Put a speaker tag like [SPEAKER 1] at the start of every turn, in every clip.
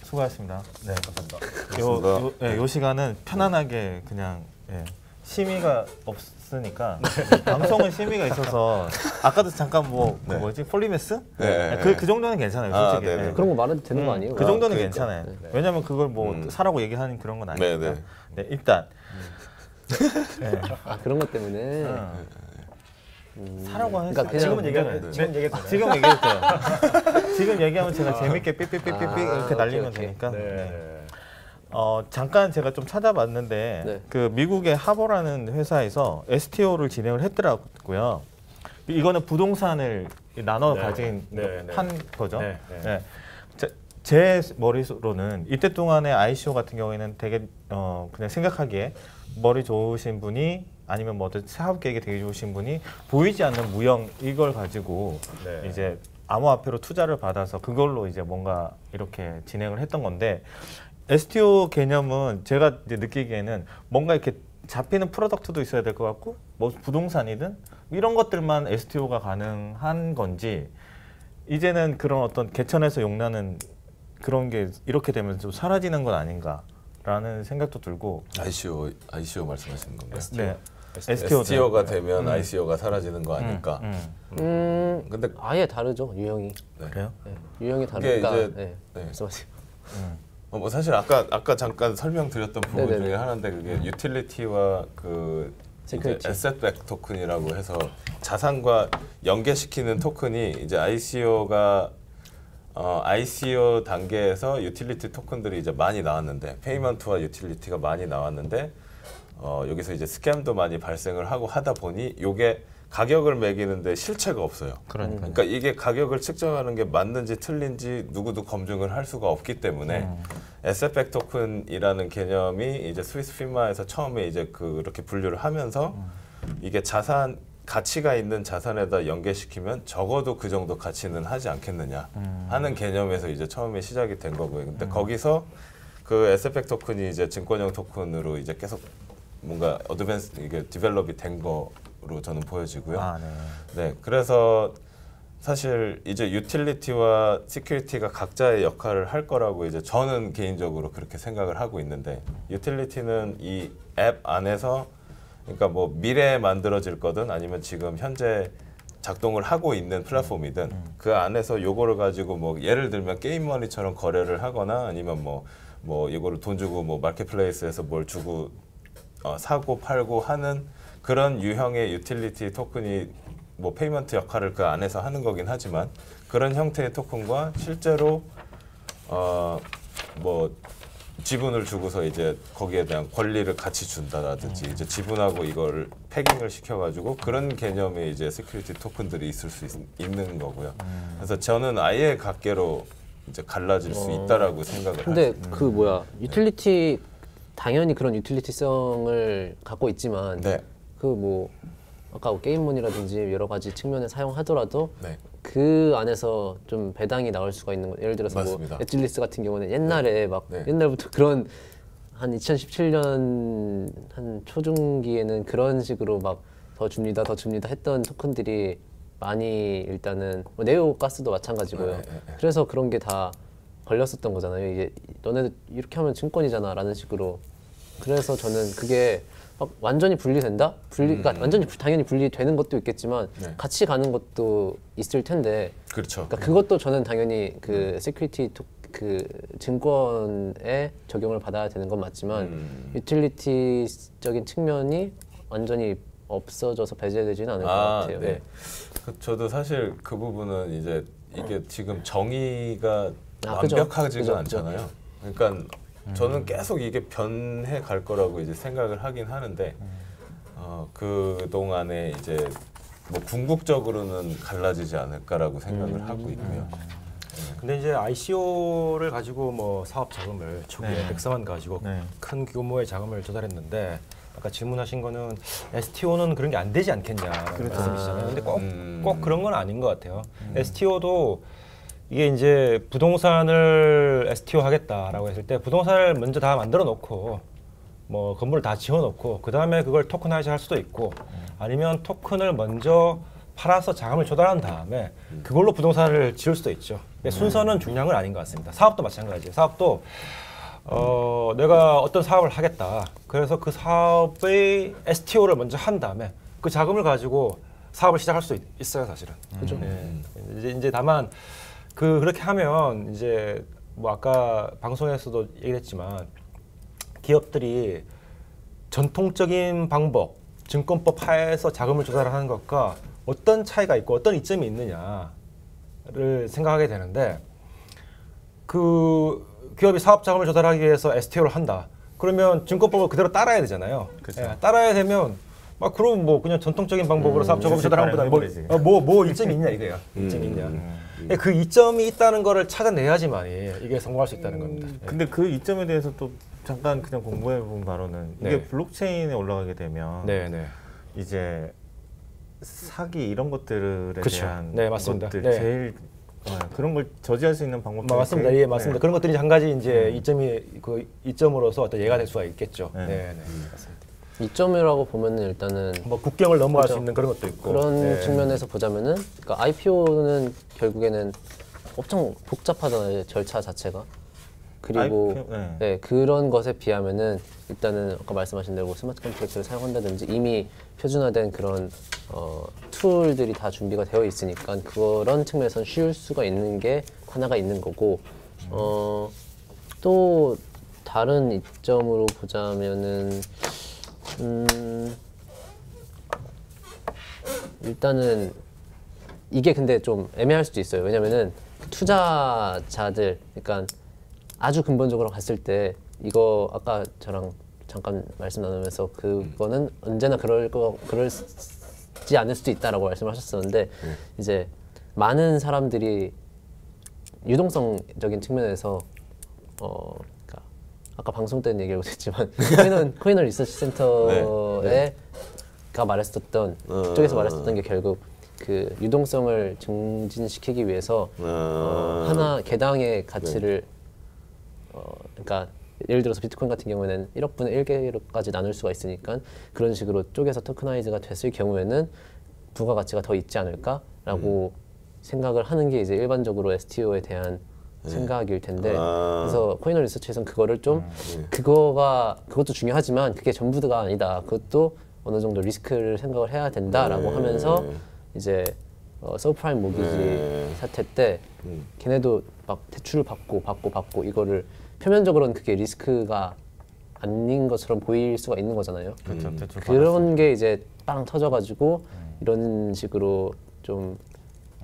[SPEAKER 1] 수고하셨습니다. 네,
[SPEAKER 2] 감사합니다.
[SPEAKER 1] 요 시간은 편안하게 그냥 심의가 없으니까 방송은 심의가 있어서 아까도 잠깐 뭐 그 뭐지 폴리메스? 그 정도는 괜찮아요, 솔직히.
[SPEAKER 3] 그런 거 말해도 되는 거 아니에요?
[SPEAKER 1] 그 정도는 괜찮아요. 왜냐면 그걸 뭐 사라고 얘기하는 그런 건 아니니까. 네, 일단
[SPEAKER 3] 그런 것 때문에.
[SPEAKER 1] 사라고
[SPEAKER 3] 그러니까
[SPEAKER 1] 했어요. 지금은 얘기해도 돼요. 지금 얘기해도 돼요. 지금 얘기하면 제가 재밌게 삐삐삐삐삐 이렇게 날리면 되니까. 잠깐 제가 좀 찾아봤는데 그 미국의 하버라는 회사에서 STO를 진행을 했더라고요. 이거는 부동산을 나눠 가진 한 거죠. 제 머릿으로는 이때 동안에 ICO 같은 경우에는 되게 그냥 생각하기에 머리 좋으신 분이 아니면 뭐 어떤 사업 계획이 되게 좋으신 분이 보이지 않는 무형 이걸 가지고 이제 암호화폐로 투자를 받아서 그걸로 이제 뭔가 이렇게 진행을 했던 건데 STO 개념은 제가 이제 느끼기에는 뭔가 이렇게 잡히는 프로덕트도 있어야 될 것 같고 뭐 부동산이든 이런 것들만 STO가 가능한 건지 이제는 그런 어떤 개천에서 용나는 그런 게 이렇게 되면 좀 사라지는 건 아닌가라는 생각도 들고
[SPEAKER 2] ICO 말씀하시는 건가요?
[SPEAKER 1] 네.
[SPEAKER 2] STO가 되면 ICO가 사라지는 거 아닐까?
[SPEAKER 3] 근데 아예 다르죠, 유형이.
[SPEAKER 1] 그래요?
[SPEAKER 3] 유형이 다르니까.
[SPEAKER 2] 말씀하세요. 뭐 사실 아까 잠깐 설명드렸던 부분 중에 하나인데 그게 유틸리티와 그 에셋백 토큰이라고 해서 자산과 연계시키는 토큰이 이제 ICO 단계에서 유틸리티 토큰들이 이제 많이 나왔는데 페이먼트와 유틸리티가 많이 나왔는데 여기서 이제 스캠도 많이 발생을 하고 하다 보니 요게 가격을 매기는데 실체가 없어요. 그러니까 이게 가격을 측정하는 게 맞는지 틀린지 누구도 검증을 할 수가 없기 때문에 에셋백 토큰이라는 개념이 이제 스위스 피마에서 처음에 이제 그렇게 분류를 하면서 이게 가치가 있는 자산에다 연계시키면 적어도 그 정도 가치는 하지 않겠느냐 하는 개념에서 이제 처음에 시작이 된 거고요. 근데 거기서 그 에셋백 토큰이 이제 증권형 토큰으로 이제 계속 뭔가 이게 디벨롭이 된 거로 저는 보여지고요. 네, 그래서 사실 이제 유틸리티와 시큐리티가 각자의 역할을 할 거라고 이제 저는 개인적으로 그렇게 생각을 하고 있는데 유틸리티는 이 앱 안에서 그러니까 뭐 미래에 만들어질 거든 아니면 지금 현재 작동을 하고 있는 플랫폼이든 그 안에서 요거를 가지고 뭐 예를 들면 게임머니처럼 거래를 하거나 아니면 뭐 이거를 돈 주고 뭐 마켓플레이스에서 뭘 주고 사고 팔고 하는 그런 유형의 유틸리티 토큰이 뭐 페이먼트 역할을 그 안에서 하는 거긴 하지만 그런 형태의 토큰과 실제로 뭐 지분을 주고서 이제 거기에 대한 권리를 같이 준다라든지 이제 지분하고 이걸 패깅을 시켜가지고 그런 개념의 이제 시큐리티 토큰들이 있을 수 있는 거고요. 그래서 저는 아예 각계로 이제 갈라질 수 있다라고 생각을 합니다.
[SPEAKER 3] 근데 그 뭐야 유틸리티 당연히 그런 유틸리티성을 갖고 있지만 그 뭐 아까 게임몬이라든지 여러 가지 측면에 사용하더라도 그 안에서 좀 배당이 나올 수가 있는 거. 예를 들어서
[SPEAKER 2] 맞습니다.
[SPEAKER 3] 뭐 엣질리스 같은 경우는 옛날에 막 옛날부터 그런 한 2017년 한 초중기에는 그런 식으로 막 더 줍니다 했던 토큰들이 많이 일단은 뭐 네오가스도 마찬가지고요. 그래서 그런 게 다 걸렸었던 거잖아요. 이게 너네들 이렇게 하면 증권이잖아 라는 식으로. 그래서 저는 그게 막 완전히 분리된다? 그러니까 완전히 당연히 분리되는 것도 있겠지만 같이 가는 것도 있을 텐데
[SPEAKER 2] 그렇죠.
[SPEAKER 3] 그러니까 그것도 저는 당연히 그 시큐리티 그 증권에 적용을 받아야 되는 건 맞지만 유틸리티적인 측면이 완전히 없어져서 배제되지는 않을 것 같아요.
[SPEAKER 2] 저도 사실 그 부분은 이제 이게 지금 정의가 완벽하지가 않잖아요. 그러니까 저는 계속 이게 변해 갈 거라고 이제 생각을 하긴 하는데 그 동안에 이제 뭐 궁극적으로는 갈라지지 않을까라고 생각을 하고 있고요.
[SPEAKER 4] 근데 이제 ICO를 가지고 뭐 사업 자금을 초기에 100만 가지고 큰 규모의 자금을 조달했는데 아까 질문하신 거는 STO는 그런 게 안 되지 않겠냐라는 말씀이시잖아요. 근데 꼭 그런 건 아닌 것 같아요. STO도 이게 이제 부동산을 STO 하겠다라고 했을 때 부동산을 먼저 다 만들어 놓고 뭐 건물을 다 지어 놓고 그 다음에 그걸 토큰화이즈 할 수도 있고 아니면 토큰을 먼저 팔아서 자금을 조달한 다음에 그걸로 부동산을 지을 수도 있죠. 순서는 중요한 건 아닌 것 같습니다. 사업도 마찬가지예요. 사업도 내가 어떤 사업을 하겠다. 그래서 그 사업의 STO를 먼저 한 다음에 그 자금을 가지고 사업을 시작할 수 있어요, 사실은. 그죠? 이제 다만 그렇게 하면 이제 뭐 아까 방송에서도 얘기했지만 기업들이 전통적인 방법, 증권법 하에서 자금을 조달하는 것과 어떤 차이가 있고 어떤 이점이 있느냐를 생각하게 되는데 그 기업이 사업 자금을 조달하기 위해서 STO를 한다. 그러면 증권법을 그대로 따라야 되잖아요. 예, 따라야 되면 그럼 뭐 그냥 전통적인 방법으로 사업 자금을 조달하는 것보다 뭐 이점이 있냐 이거야. 이점이 있냐. 그 이점이 있다는 거를 찾아내야지만이 이게 성공할 수 있다는 겁니다.
[SPEAKER 1] 근데 그 이점에 대해서 또 잠깐 그냥 공부해 본 바로는 이게 블록체인에 올라가게 되면 이제 사기 이런 것들에 대한
[SPEAKER 4] 맞습니다.
[SPEAKER 1] 것들 제일 그런 걸 저지할 수 있는 방법
[SPEAKER 4] 맞습니다. 예, 맞습니다. 그런 것들이 한 가지 이제 이점으로서 어떤 예가 될 수가 있겠죠. 맞습니다.
[SPEAKER 3] 이점이라고 보면은 일단은
[SPEAKER 4] 뭐 국경을 넘어갈 수 있는 그런 것도 있고
[SPEAKER 3] 그런 측면에서 보자면은 그러니까 IPO는 결국에는 엄청 복잡하잖아요, 절차 자체가. 그리고 그런 것에 비하면은 일단은 아까 말씀하신 대로 스마트 컨트랙트를 사용한다든지 이미 표준화된 그런 툴들이 다 준비가 되어 있으니까 그런 측면에서는 쉬울 수가 있는 게 하나가 있는 거고 또 다른 이점으로 보자면은 일단은 이게 근데 좀 애매할 수도 있어요. 왜냐면은 투자자들, 그러니까 아주 근본적으로 봤을 때 이거 아까 저랑 잠깐 말씀 나누면서 그거는 언제나 그럴지 않을 수도 있다라고 말씀하셨었는데 이제 많은 사람들이 유동성적인 측면에서 그러니까 아까 방송 때는 얘기하고 있지만 코인원 리서치 센터에 가 말했었던 쪽에서 말했었던 게 결국 그 유동성을 증진시키기 위해서 하나 개당의 가치를 그러니까 예를 들어서 비트코인 같은 경우에는 1억분의 1개로까지 나눌 수가 있으니까 그런 식으로 쪼개서 토크나이즈가 됐을 경우에는 부가가치가 더 있지 않을까라고 생각을 하는 게 이제 일반적으로 STO에 대한 생각일 텐데 그래서 코인원 리서치에서는 그거를 좀 그것도 중요하지만 그게 전부가 아니다. 그것도 어느 정도 리스크를 생각을 해야 된다라고 하면서 이제 서브프라임 모기지 사태 때 걔네도 막 대출을 받고 이거를 표면적으로는 그게 리스크가 아닌 것처럼 보일 수가 있는 거잖아요. 그런 게 이제 빵 터져가지고 이런 식으로 좀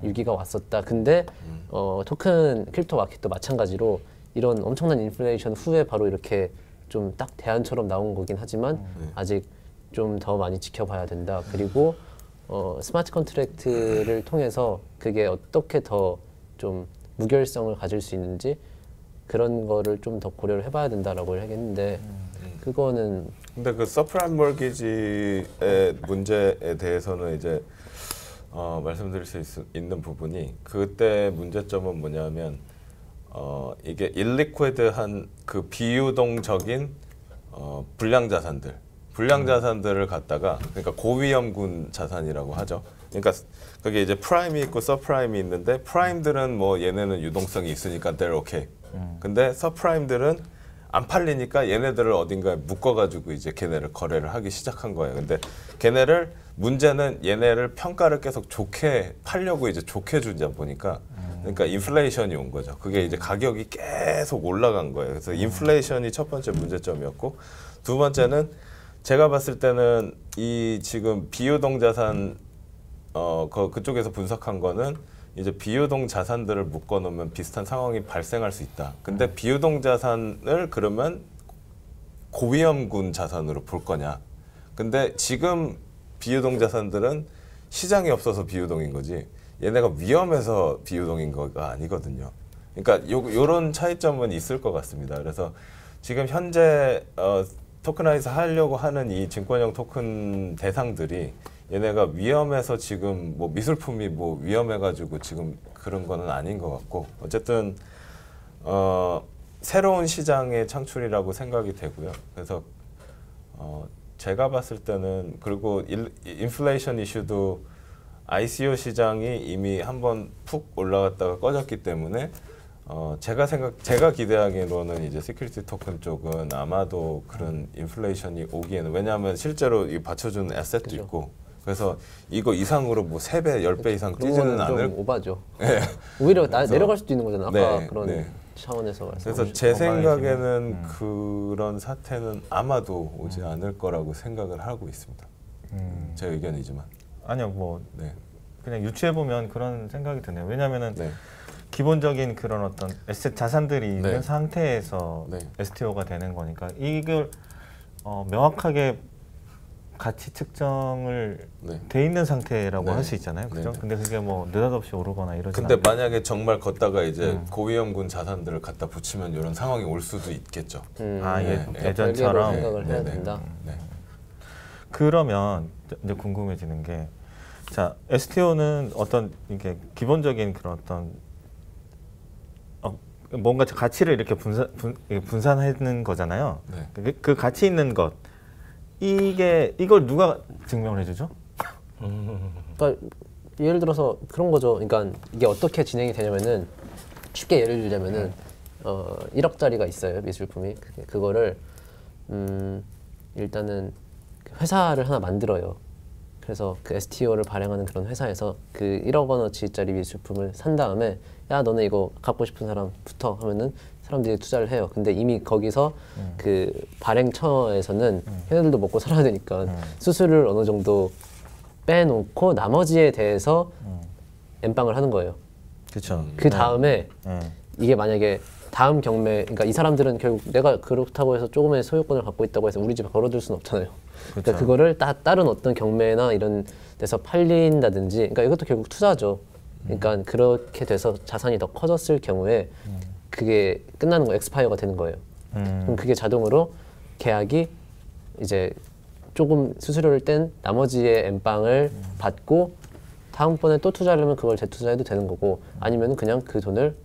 [SPEAKER 3] 위기가 왔었다. 근데 토큰 크립토 마켓도 마찬가지로 이런 엄청난 인플레이션 후에 바로 이렇게 좀 딱 대안처럼 나온 거긴 하지만 아직 좀 더 많이 지켜봐야 된다. 그리고 스마트 컨트랙트를 통해서 그게 어떻게 더 좀 무결성을 가질 수 있는지 그런 거를 좀 더 고려를 해봐야 된다라고 하겠는데 그거는
[SPEAKER 2] 근데 그 서프라임 몰기지의 문제에 대해서는 이제 말씀드릴 수 있는 부분이 그때 문제점은 뭐냐면 이게 일리퀴드한 그 비유동적인 불량 자산들을 갖다가 그러니까 고위험군 자산이라고 하죠. 그러니까 그게 이제 프라임이 있고 서프라임이 있는데 프라임들은 뭐 얘네는 유동성이 있으니까 they're okay. 근데 서프라임들은 안 팔리니까 얘네들을 어딘가에 묶어가지고 이제 걔네를 거래를 하기 시작한 거예요. 근데 문제는 얘네를 평가를 계속 좋게 팔려고 이제 좋게 주자 보니까 그러니까 인플레이션이 온 거죠. 그게 이제 가격이 계속 올라간 거예요. 그래서 인플레이션이 첫 번째 문제점이었고 두 번째는 제가 봤을 때는 이 지금 비유동 자산 그쪽에서 분석한 거는 이제 비유동 자산들을 묶어놓으면 비슷한 상황이 발생할 수 있다. 근데 비유동 자산을 그러면 고위험군 자산으로 볼 거냐. 근데 지금 비유동 자산들은 시장이 없어서 비유동인 거지 얘네가 위험해서 비유동인 거가 아니거든요. 그러니까 요런 차이점은 있을 것 같습니다. 그래서 지금 현재 토크나이즈 하려고 하는 이 증권형 토큰 대상들이 얘네가 위험해서 지금 뭐 미술품이 뭐 위험해가지고 지금 그런 거는 아닌 것 같고 어쨌든 새로운 시장의 창출이라고 생각이 되고요. 그래서 제가 봤을 때는 그리고 인플레이션 이슈도 ICO 시장이 이미 한번 푹 올라갔다가 꺼졌기 때문에 제가 기대하기로는 이제 시큐리티 토큰 쪽은 아마도 그런 인플레이션이 오기에는 왜냐하면 실제로 이 받쳐주는 에셋도
[SPEAKER 3] 그죠.
[SPEAKER 2] 있고 그래서 이거 이상으로 뭐 3배, 10배 이상 뛰지는 않을
[SPEAKER 3] 오바죠. 네. 오히려 내려갈 수도 있는 거잖아. 아까
[SPEAKER 2] 네,
[SPEAKER 3] 그런
[SPEAKER 2] 네.
[SPEAKER 3] 차원에서
[SPEAKER 2] 그래서 제 생각에는 그런 사태는 아마도 오지 않을 거라고 생각을 하고 있습니다. 제 의견이지만.
[SPEAKER 1] 아니요, 뭐
[SPEAKER 2] 네.
[SPEAKER 1] 그냥 유추해 보면 그런 생각이 드네요. 왜냐하면은
[SPEAKER 2] 네.
[SPEAKER 1] 기본적인 그런 어떤 에셋 자산들이
[SPEAKER 2] 네.
[SPEAKER 1] 있는 상태에서
[SPEAKER 2] 네.
[SPEAKER 1] STO가 되는 거니까 이걸 명확하게 가치 측정을
[SPEAKER 2] 네.
[SPEAKER 1] 돼 있는 상태라고
[SPEAKER 2] 네.
[SPEAKER 1] 할 수 있잖아요. 그죠?
[SPEAKER 2] 네.
[SPEAKER 1] 근데 그게 뭐 느닷없이 오르거나 이러지
[SPEAKER 2] 근데 만약에 정말 걷다가 이제 고위험군 자산들을 갖다 붙이면 이런 상황이 올 수도 있겠죠.
[SPEAKER 1] 예전처럼
[SPEAKER 3] 생각을 해야 된다.
[SPEAKER 2] 네.
[SPEAKER 1] 그러면 이제 궁금해지는 게 자, STO는 어떤 이게 기본적인 그런 어떤 뭔가 가치를 이렇게 분산하는 거잖아요.
[SPEAKER 2] 네.
[SPEAKER 1] 그 가치 있는 것 이걸 누가 증명을 해주죠?
[SPEAKER 3] 그러니까 예를 들어서 그런 거죠. 그러니까 이게 어떻게 진행이 되냐면은 쉽게 예를 들자면은 1억짜리가 있어요, 미술품이. 그거를 일단은 회사를 하나 만들어요. 그래서 그 STO를 발행하는 그런 회사에서 그 1억 원어치짜리 미술품을 산 다음에 야 너네 이거 갖고 싶은 사람 붙어 하면은 사람들이 투자를 해요. 근데 이미 거기서 그 발행처에서는 걔네들도 먹고 살아야 되니까 수수료를 어느 정도 빼놓고 나머지에 대해서 엠빵을 하는 거예요.
[SPEAKER 1] 그렇죠.
[SPEAKER 3] 그 다음에 이게 만약에 다음 경매, 그러니까 이 사람들은 결국 내가 그렇다고 해서 조금의 소유권을 갖고 있다고 해서 우리 집에 걸어둘 수는 없잖아요. 그러니까 그거를 다른 어떤 경매나 이런 데서 팔린다든지, 그러니까 이것도 결국 투자죠. 그러니까 그렇게 돼서 자산이 더 커졌을 경우에 그게 끝나는 거, 엑스파이어가 되는 거예요. 그럼 그게 자동으로 계약이 이제 조금 수수료를 뗀 나머지의 엠빵을 받고 다음번에 또 투자를 하면 그걸 재투자해도 되는 거고 아니면 그냥 그 돈을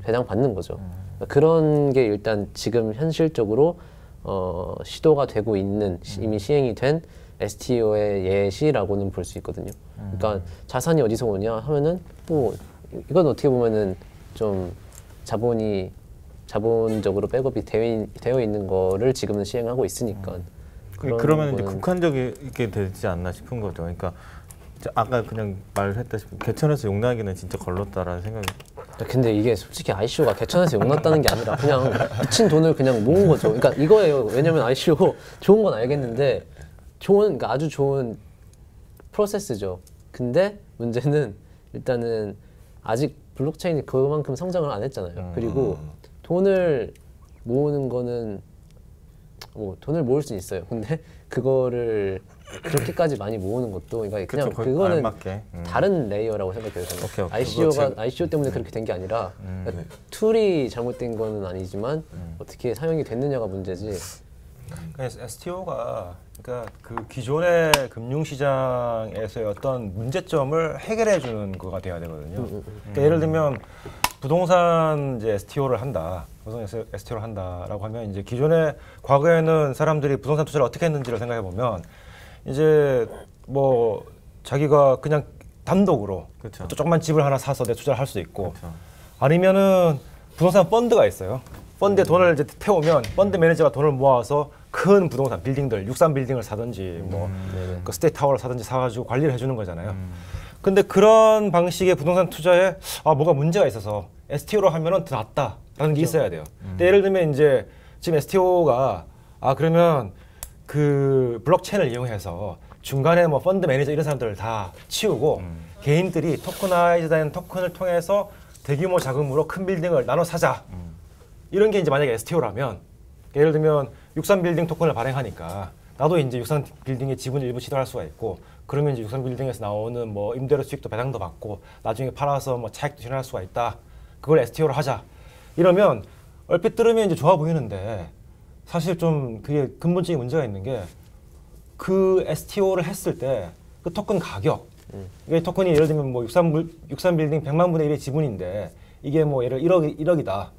[SPEAKER 3] 배당 받는 거죠. 그러니까 그런 게 일단 지금 현실적으로 시도가 되고 있는 이미 시행이 된 STO의 예시라고는 볼 수 있거든요. 그러니까 자산이 어디서 오냐 하면은 뭐 이건 어떻게 보면은 좀 자본적으로 백업이 되어 있는 거를 지금은 시행하고 있으니까.
[SPEAKER 1] 그러면 이제 국한적이게 되지 않나 싶은 거죠. 그러니까 아까 그냥 말했다시피 개천에서 용나기는 진짜 걸렀다라는 생각이.
[SPEAKER 3] 근데 이게 솔직히 ICO가 개천에서 용났다는 게 아니라 그냥 미친 돈을 그냥 모은 거죠. 그러니까 이거예요. 왜냐면 ICO 좋은 건 알겠는데 그러니까 아주 좋은 프로세스죠. 근데 문제는 일단은 아직 블록체인이 그만큼 성장을 안 했잖아요. 그리고 돈을 모으는 거는 뭐 돈을 모을 수 있어요. 근데 그거를 그렇게까지 많이 모으는 것도 그러니까 그냥 그거는 다른 레이어라고 생각해요. 저는. ICO 때문에 그렇게 된 게 아니라 그러니까 툴이 잘못된 거는 아니지만 어떻게 사용이 됐느냐가 문제지.
[SPEAKER 4] STO가 그러니까 그 기존의 금융시장에서의 어떤 문제점을 해결해 주는 거가 돼야 되거든요. 그러니까 예를 들면 부동산 이제 STO를 한다. 부동산 STO를 한다라고 하면 이제 기존에 과거에는 사람들이 부동산 투자를 어떻게 했는지를 생각해 보면 이제 뭐 자기가 그냥 단독으로
[SPEAKER 1] 그쵸.
[SPEAKER 4] 또 조그만 집을 하나 사서 내 투자를 할 수 있고 아니면은 부동산 펀드가 있어요. 펀드에 돈을 이제 태우면 펀드 매니저가 돈을 모아서 큰 부동산 빌딩들 63 빌딩을 사든지 뭐 그 스테이트 타워를 사든지 사가지고 관리를 해주는 거잖아요. 근데 그런 방식의 부동산 투자에 뭐가 문제가 있어서 STO로 하면은 더 낫다라는 게 있어야 돼요. 근데 예를 들면 이제 지금 STO가 그러면 그 블록체인을 이용해서 중간에 뭐 펀드 매니저 이런 사람들을 다 치우고 개인들이 토커나이즈된 토큰을 통해서 대규모 자금으로 큰 빌딩을 나눠 사자. 이런 게 이제 만약에 STO라면 예를 들면 63 빌딩 토큰을 발행하니까 나도 이제 63 빌딩의 지분 일부 취득할 수가 있고 그러면 이제 63 빌딩에서 나오는 뭐 임대료 수익도 배당도 받고 나중에 팔아서 뭐 차익도 실현할 수가 있다. 그걸 STO로 하자. 이러면 얼핏 들으면 이제 좋아 보이는데 사실 좀 그게 근본적인 문제가 있는 게 그 STO를 했을 때 그 토큰 가격 이게 토큰이 예를 들면 뭐 63 빌딩 100만 분의 1의 지분인데 이게 뭐 예를 1억이다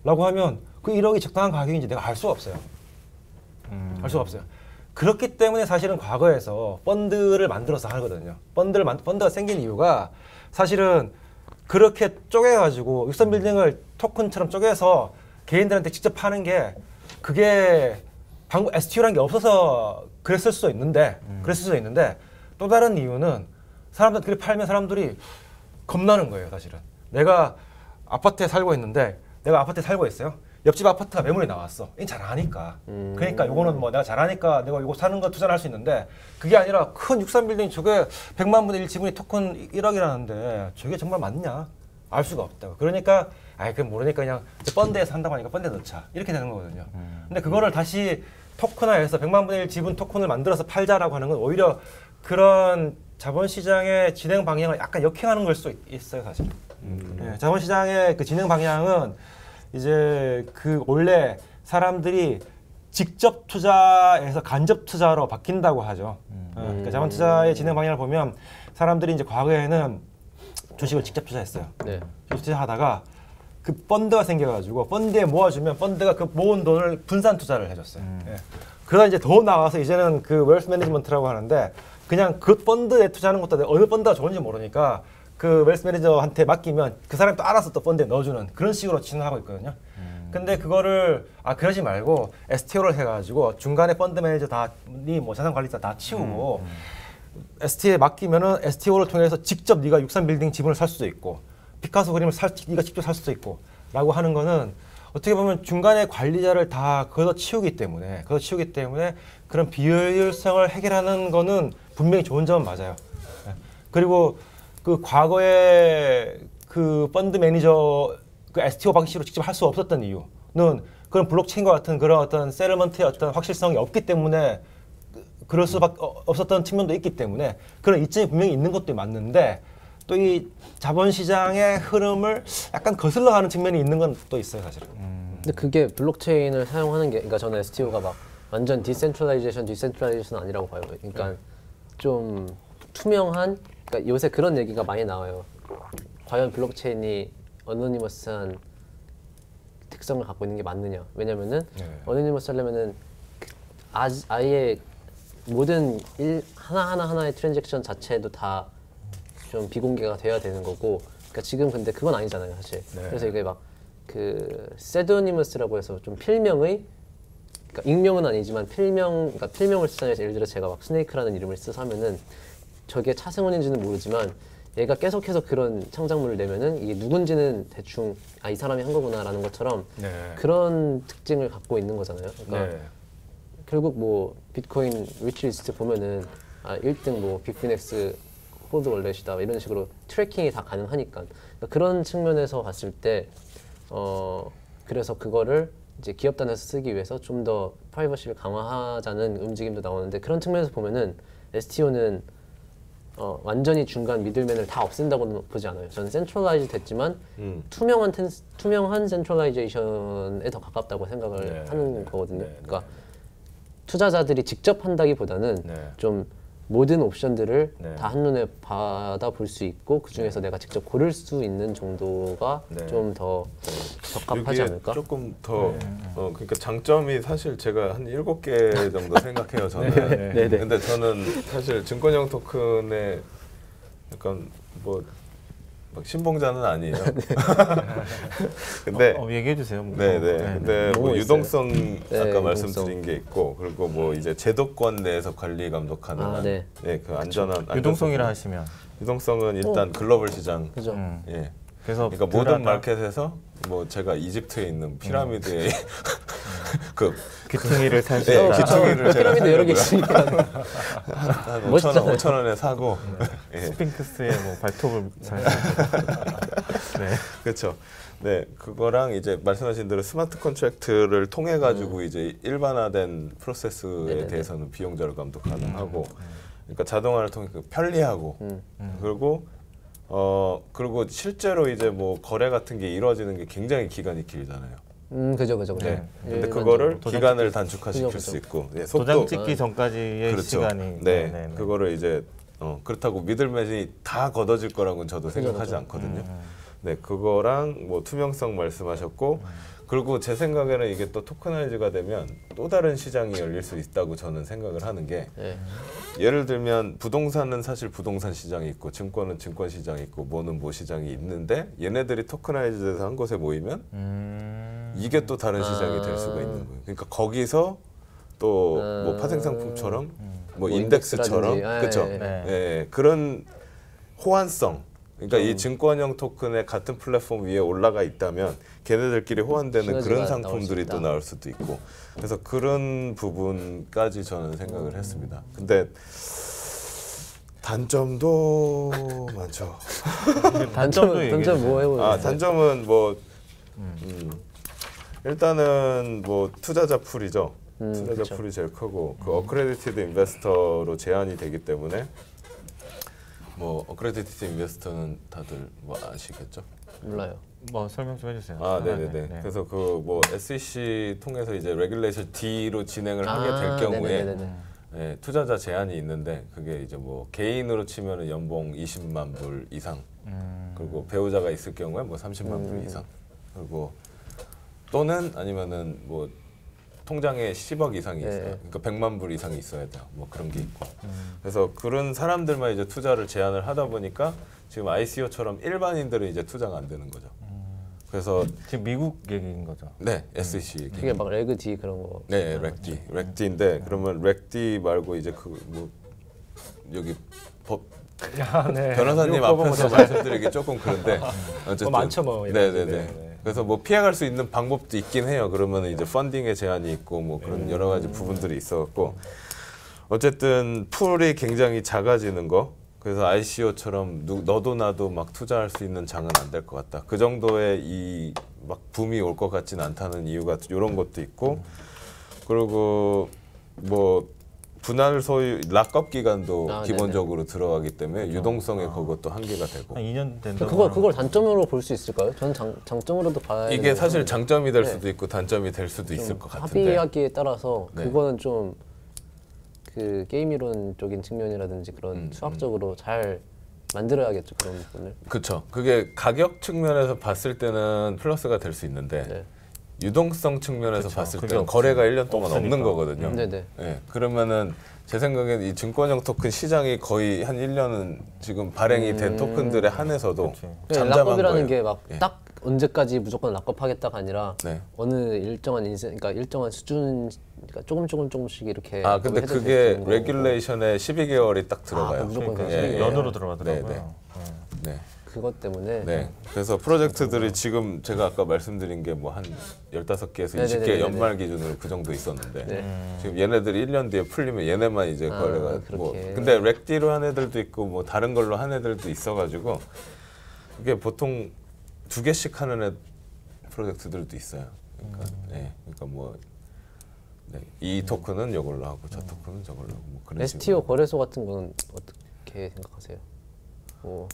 [SPEAKER 4] 라고 하면 그 1억이 적당한 가격인지 내가 알 수가 없어요. 알 수가 없어요. 그렇기 때문에 사실은 과거에서 펀드를 만들어서 하거든요. 펀드가 생긴 이유가 사실은 그렇게 쪼개가지고 63빌딩을 토큰처럼 쪼개서 개인들한테 직접 파는 게 그게 방금 STO라는 게 없어서 그랬을 수도 있는데 또 다른 이유는 사람들 그렇게 팔면 사람들이 겁나는 거예요. 사실은 내가 아파트에 살고 있는데 옆집 아파트가 매물이 나왔어. 이 잘하니까. 그러니까 요거는 뭐 내가 잘하니까 내가 요거 사는 거 투자를 할 수 있는데 그게 아니라 큰 63빌딩 저게 100만 분의 1 지분이 토큰 1억이라는데 저게 정말 맞냐? 알 수가 없다고. 그러니까 그건 모르니까 그냥 펀드에서 한다고 하니까 펀드에 넣자. 이렇게 되는 거거든요. 근데 그거를 다시 토큰화해서 100만 분의 1 지분 토큰을 만들어서 팔자라고 하는 건 오히려 그런 자본시장의 진행 방향을 약간 역행하는 걸 수 있어요, 사실. 네, 자본시장의 그 진행 방향은 이제 그 원래 사람들이 직접 투자에서 간접 투자로 바뀐다고 하죠. 그러니까 자본 투자의 진행 방향을 보면 사람들이 이제 과거에는 주식을 직접 투자했어요. 네. 주식 투자하다가 그 펀드가 생겨가지고 펀드에 모아주면 펀드가 그 모은 돈을 분산 투자를 해줬어요. 예. 그러다 이제 더 나가서 이제는 그 웰스 매니지먼트라고 하는데 그냥 그 펀드에 투자하는 것도 어느 펀드가 좋은지 모르니까 그 웰스 매니저한테 맡기면 그 사람이 또 알아서 또 펀드에 넣어주는 그런 식으로 진행하고 있거든요. 근데 그거를 그러지 말고 STO를 해가지고 중간에 펀드 매니저 다니 뭐 자산관리사 다 치우고 STO에 맡기면은 STO를 통해서 직접 네가 63빌딩 지분을 살 수도 있고 피카소 그림을 네가 직접 살 수도 있고 라고 하는 거는 어떻게 보면 중간에 관리자를 다 걷어치우기 때문에 그런 비효율성을 해결하는 거는 분명히 좋은 점은 맞아요. 그리고 그 과거에 그 펀드 매니저 그 STO 방식으로 직접 할 수 없었던 이유는 그런 블록체인과 같은 그런 어떤 세틀먼트의 어떤 확실성이 없기 때문에 그럴 수밖에 없었던 측면도 있기 때문에 그런 이점이 분명히 있는 것도 맞는데 또 이 자본시장의 흐름을 약간 거슬러가는 측면이 있는 건 또 있어요, 사실은.
[SPEAKER 3] 근데 그게 블록체인을 사용하는 게, 그러니까 저는 STO가 막 완전 디센트럴라이제이션 아니라고 봐요. 그러니까 좀 투명한, 그러니까 요새 그런 얘기가 많이 나와요. 과연 블록체인이 어노니머스한 특성을 갖고 있는 게 맞느냐? 왜냐면은 어노니머스 하려면은 아예 모든 하나하나의 트랜잭션 자체도 다 좀 비공개가 돼야 되는 거고, 그러니까 지금 근데 그건 아니잖아요, 사실. 그래서 이게 막 그 세도니머스라고 해서 좀 필명의, 그러니까 익명은 아니지만 그러니까 필명을 쓰잖아요. 예를 들어 제가 막 스네이크라는 이름을 써서 하면은 저게 차승원인지는 모르지만 얘가 계속해서 그런 창작물을 내면은 이게 누군지는 대충 이 사람이 한 거구나라는 것처럼 그런 특징을 갖고 있는 거잖아요. 그러니까 결국 뭐 비트코인 위치리스트 보면은 1등 뭐 빅피넥스 홀드 월렛이다 이런 식으로 트래킹이 다 가능하니까 그러니까 그런 측면에서 봤을 때 그래서 그거를 이제 기업 단에서 쓰기 위해서 좀 더 프라이버시를 강화하자는 움직임도 나오는데 그런 측면에서 보면은 STO는 완전히 중간 미들맨을 다 없앤다고는 보지 않아요. 저는 센트럴라이즈 됐지만 투명한 센트럴라이제이션에 더 가깝다고 생각을 하는 거거든요. 그러니까 투자자들이 직접 한다기보다는 좀 모든 옵션들을 다 한눈에 받아볼 수 있고 그 중에서 내가 직접 고를 수 있는 정도가 좀 더 적합하지 않을까?
[SPEAKER 2] 조금 더 그러니까 장점이 사실 제가 한 7개 정도 생각해요. 저는. 근데 저는 사실 증권형 토큰에 약간 뭐 막 신봉자는 아니에요. 근데
[SPEAKER 1] 얘기해 주세요.
[SPEAKER 2] 근데 뭐 유동성 아까 말씀드린 게 있고 그리고 뭐 이제 제도권 내에서 관리 감독하는 그 안전한
[SPEAKER 1] 유동성이라 하시면
[SPEAKER 2] 유동성은 일단 글로벌 시장.
[SPEAKER 3] 그죠.
[SPEAKER 2] 그래서 그러니까 모든 마켓에서 뭐 제가 이집트에 있는 피라미드에 그
[SPEAKER 1] 귀퉁이를 살 수 있다.
[SPEAKER 2] 귀퉁이를
[SPEAKER 3] 피라미드 여러 개 있으니까
[SPEAKER 2] 한 5천 원에 사고
[SPEAKER 1] 스핑크스의 뭐 발톱을 살 수 있다.
[SPEAKER 2] 그렇죠. 네, 그거랑 이제 말씀하신 대로 스마트 컨트랙트를 통해 가지고 이제 일반화된 프로세스에 대해서는 비용 절감 감독 가능하고, 그러니까 자동화를 통해 편리하고 그리고 실제로 이제 뭐 거래 같은 게 이루어지는 게 굉장히 기간이 길잖아요.
[SPEAKER 3] 그죠.
[SPEAKER 2] 근데 그거를 기간을 단축화시킬 수 있고,
[SPEAKER 1] 도장 찍기 전까지의 시간이.
[SPEAKER 2] 그거를 이제 그렇다고 미들맨이 다 걷어질 거라고는 저도 생각하지 않거든요. 그거랑 뭐 투명성 말씀하셨고, 그리고 제 생각에는 이게 또 토커나이즈가 되면 또 다른 시장이 열릴 수 있다고 저는 생각을 하는 게 예를 들면 부동산은 사실 부동산 시장이 있고 증권은 증권 시장이 있고 뭐는 뭐 시장이 있는데 얘네들이 토커나이즈돼서 한 곳에 모이면 이게 또 다른 시장이 될 수가 있는 거예요. 그러니까 거기서 또 뭐 파생 상품처럼 뭐 인덱스처럼 그렇죠. 예, 그런 호환성. 그러니까 이 증권형 토큰의 같은 플랫폼 위에 올라가 있다면 걔네들끼리 호환되는 그런 상품들이 또 나올 수도 있고 그래서 그런 부분까지 저는 생각을 했습니다. 근데 단점도 많죠.
[SPEAKER 3] 단점 뭐 해보세요?
[SPEAKER 2] 단점은 뭐 일단은 뭐 투자자 풀이죠. 투자자
[SPEAKER 3] 그쵸.
[SPEAKER 2] 풀이 제일 크고 그 어크레디티드 인베스터로 제한이 되기 때문에 뭐 어크레디티드 인베스터는 다들 뭐 아시겠죠?
[SPEAKER 3] 몰라요.
[SPEAKER 1] 뭐 설명 좀 해주세요.
[SPEAKER 2] 네네네.
[SPEAKER 1] 네.
[SPEAKER 2] 그래서 그 뭐 SEC 통해서 이제 레귤레이션 D로 진행을 하게 될 경우에 네, 투자자 제한이 있는데 그게 이제 뭐 개인으로 치면은 연봉 20만 불 이상 그리고 배우자가 있을 경우에 뭐 30만 불 이상 그리고 또는 아니면은 뭐 통장에 10억 이상이 있어요. 그러니까 100만 불 이상이 있어야 돼요. 뭐 그런 게 있고. 그래서 그런 사람들만 이제 투자를 제한을 하다 보니까 지금 ICO처럼 일반인들은 이제 투자가 안 되는 거죠. 그래서
[SPEAKER 1] 지금 미국 얘기인 거죠.
[SPEAKER 2] 네, SEC.
[SPEAKER 3] 그게 막 레그 D 그런 거.
[SPEAKER 2] 네, 렉디인데 그러면 렉디 말고 이제 그 뭐 여기 법 변호사님 앞에서 말씀드리기 조금 그런데 어쨌든
[SPEAKER 4] 많죠 뭐.
[SPEAKER 2] 네네네. 그래서 뭐 피해갈 수 있는 방법도 있긴 해요. 그러면 이제 펀딩에 제한이 있고 뭐 그런 여러 가지 부분들이 있어갖고 어쨌든 풀이 굉장히 작아지는 거. 그래서 ICO처럼 너도 나도 막 투자할 수 있는 장은 안 될 것 같다. 그 정도의 이 막 붐이 올 것 같지는 않다는 이유가 이런 것도 있고 그리고 뭐 분할 소유 락업 기간도 기본적으로 들어가기 때문에 유동성에 그것도 한계가 되고
[SPEAKER 1] 한 2년 된다.
[SPEAKER 3] 그걸 단점으로 볼 수 있을까요? 저는 장점으로도 봐야
[SPEAKER 2] 이게 사실 장점이 될 수도 있고 단점이 될 수도 있을 것 같은데
[SPEAKER 3] 합의하기에 따라서 그거는 좀 그 게임 이론적인 측면이라든지 그런 수학적으로 잘 만들어야겠죠 그런 부분을.
[SPEAKER 2] 그렇죠. 그게 가격 측면에서 봤을 때는 플러스가 될 수 있는데 유동성 측면에서 봤을 때는 거래가 1년 동안 없는 거거든요.
[SPEAKER 3] 네네.
[SPEAKER 2] 네, 그러면은 제 생각에는 이 증권형 토큰 시장이 거의 한 1년은 지금 발행이 된 토큰들에 한해서도 잠잠한
[SPEAKER 3] 락업이라는
[SPEAKER 2] 거예요.
[SPEAKER 3] 게 막 딱 언제까지 무조건 락업하겠다가 아니라
[SPEAKER 2] 네.
[SPEAKER 3] 어느 일정한 그러니까 일정한 수준, 그러니까 조금씩 이렇게.
[SPEAKER 2] 근데 그게 레귤레이션에 12개월이 딱 들어가요.
[SPEAKER 3] 무조건
[SPEAKER 1] 그러니까 연으로 들어가더라고요.
[SPEAKER 2] 네.
[SPEAKER 3] 그것 때문에.
[SPEAKER 2] 네. 그래서 프로젝트들이 지금 제가 아까 말씀드린 게 뭐 한 15개에서 20개 연말 기준으로 그 정도 있었는데 지금 얘네들이 1년 뒤에 풀리면 얘네만 이제 거래가 뭐 근데 렉디로 한 애들도 있고 뭐 다른 걸로 한 애들도 있어가지고 이게 보통 2개씩 하는 애 프로젝트들도 있어요. 그러니까 뭐 이 토큰은 이걸로 하고 저 토큰은 저걸로 하고 뭐 그런
[SPEAKER 3] STO
[SPEAKER 2] 식으로.
[SPEAKER 3] 거래소 같은 건 어떻게 생각하세요? 뭐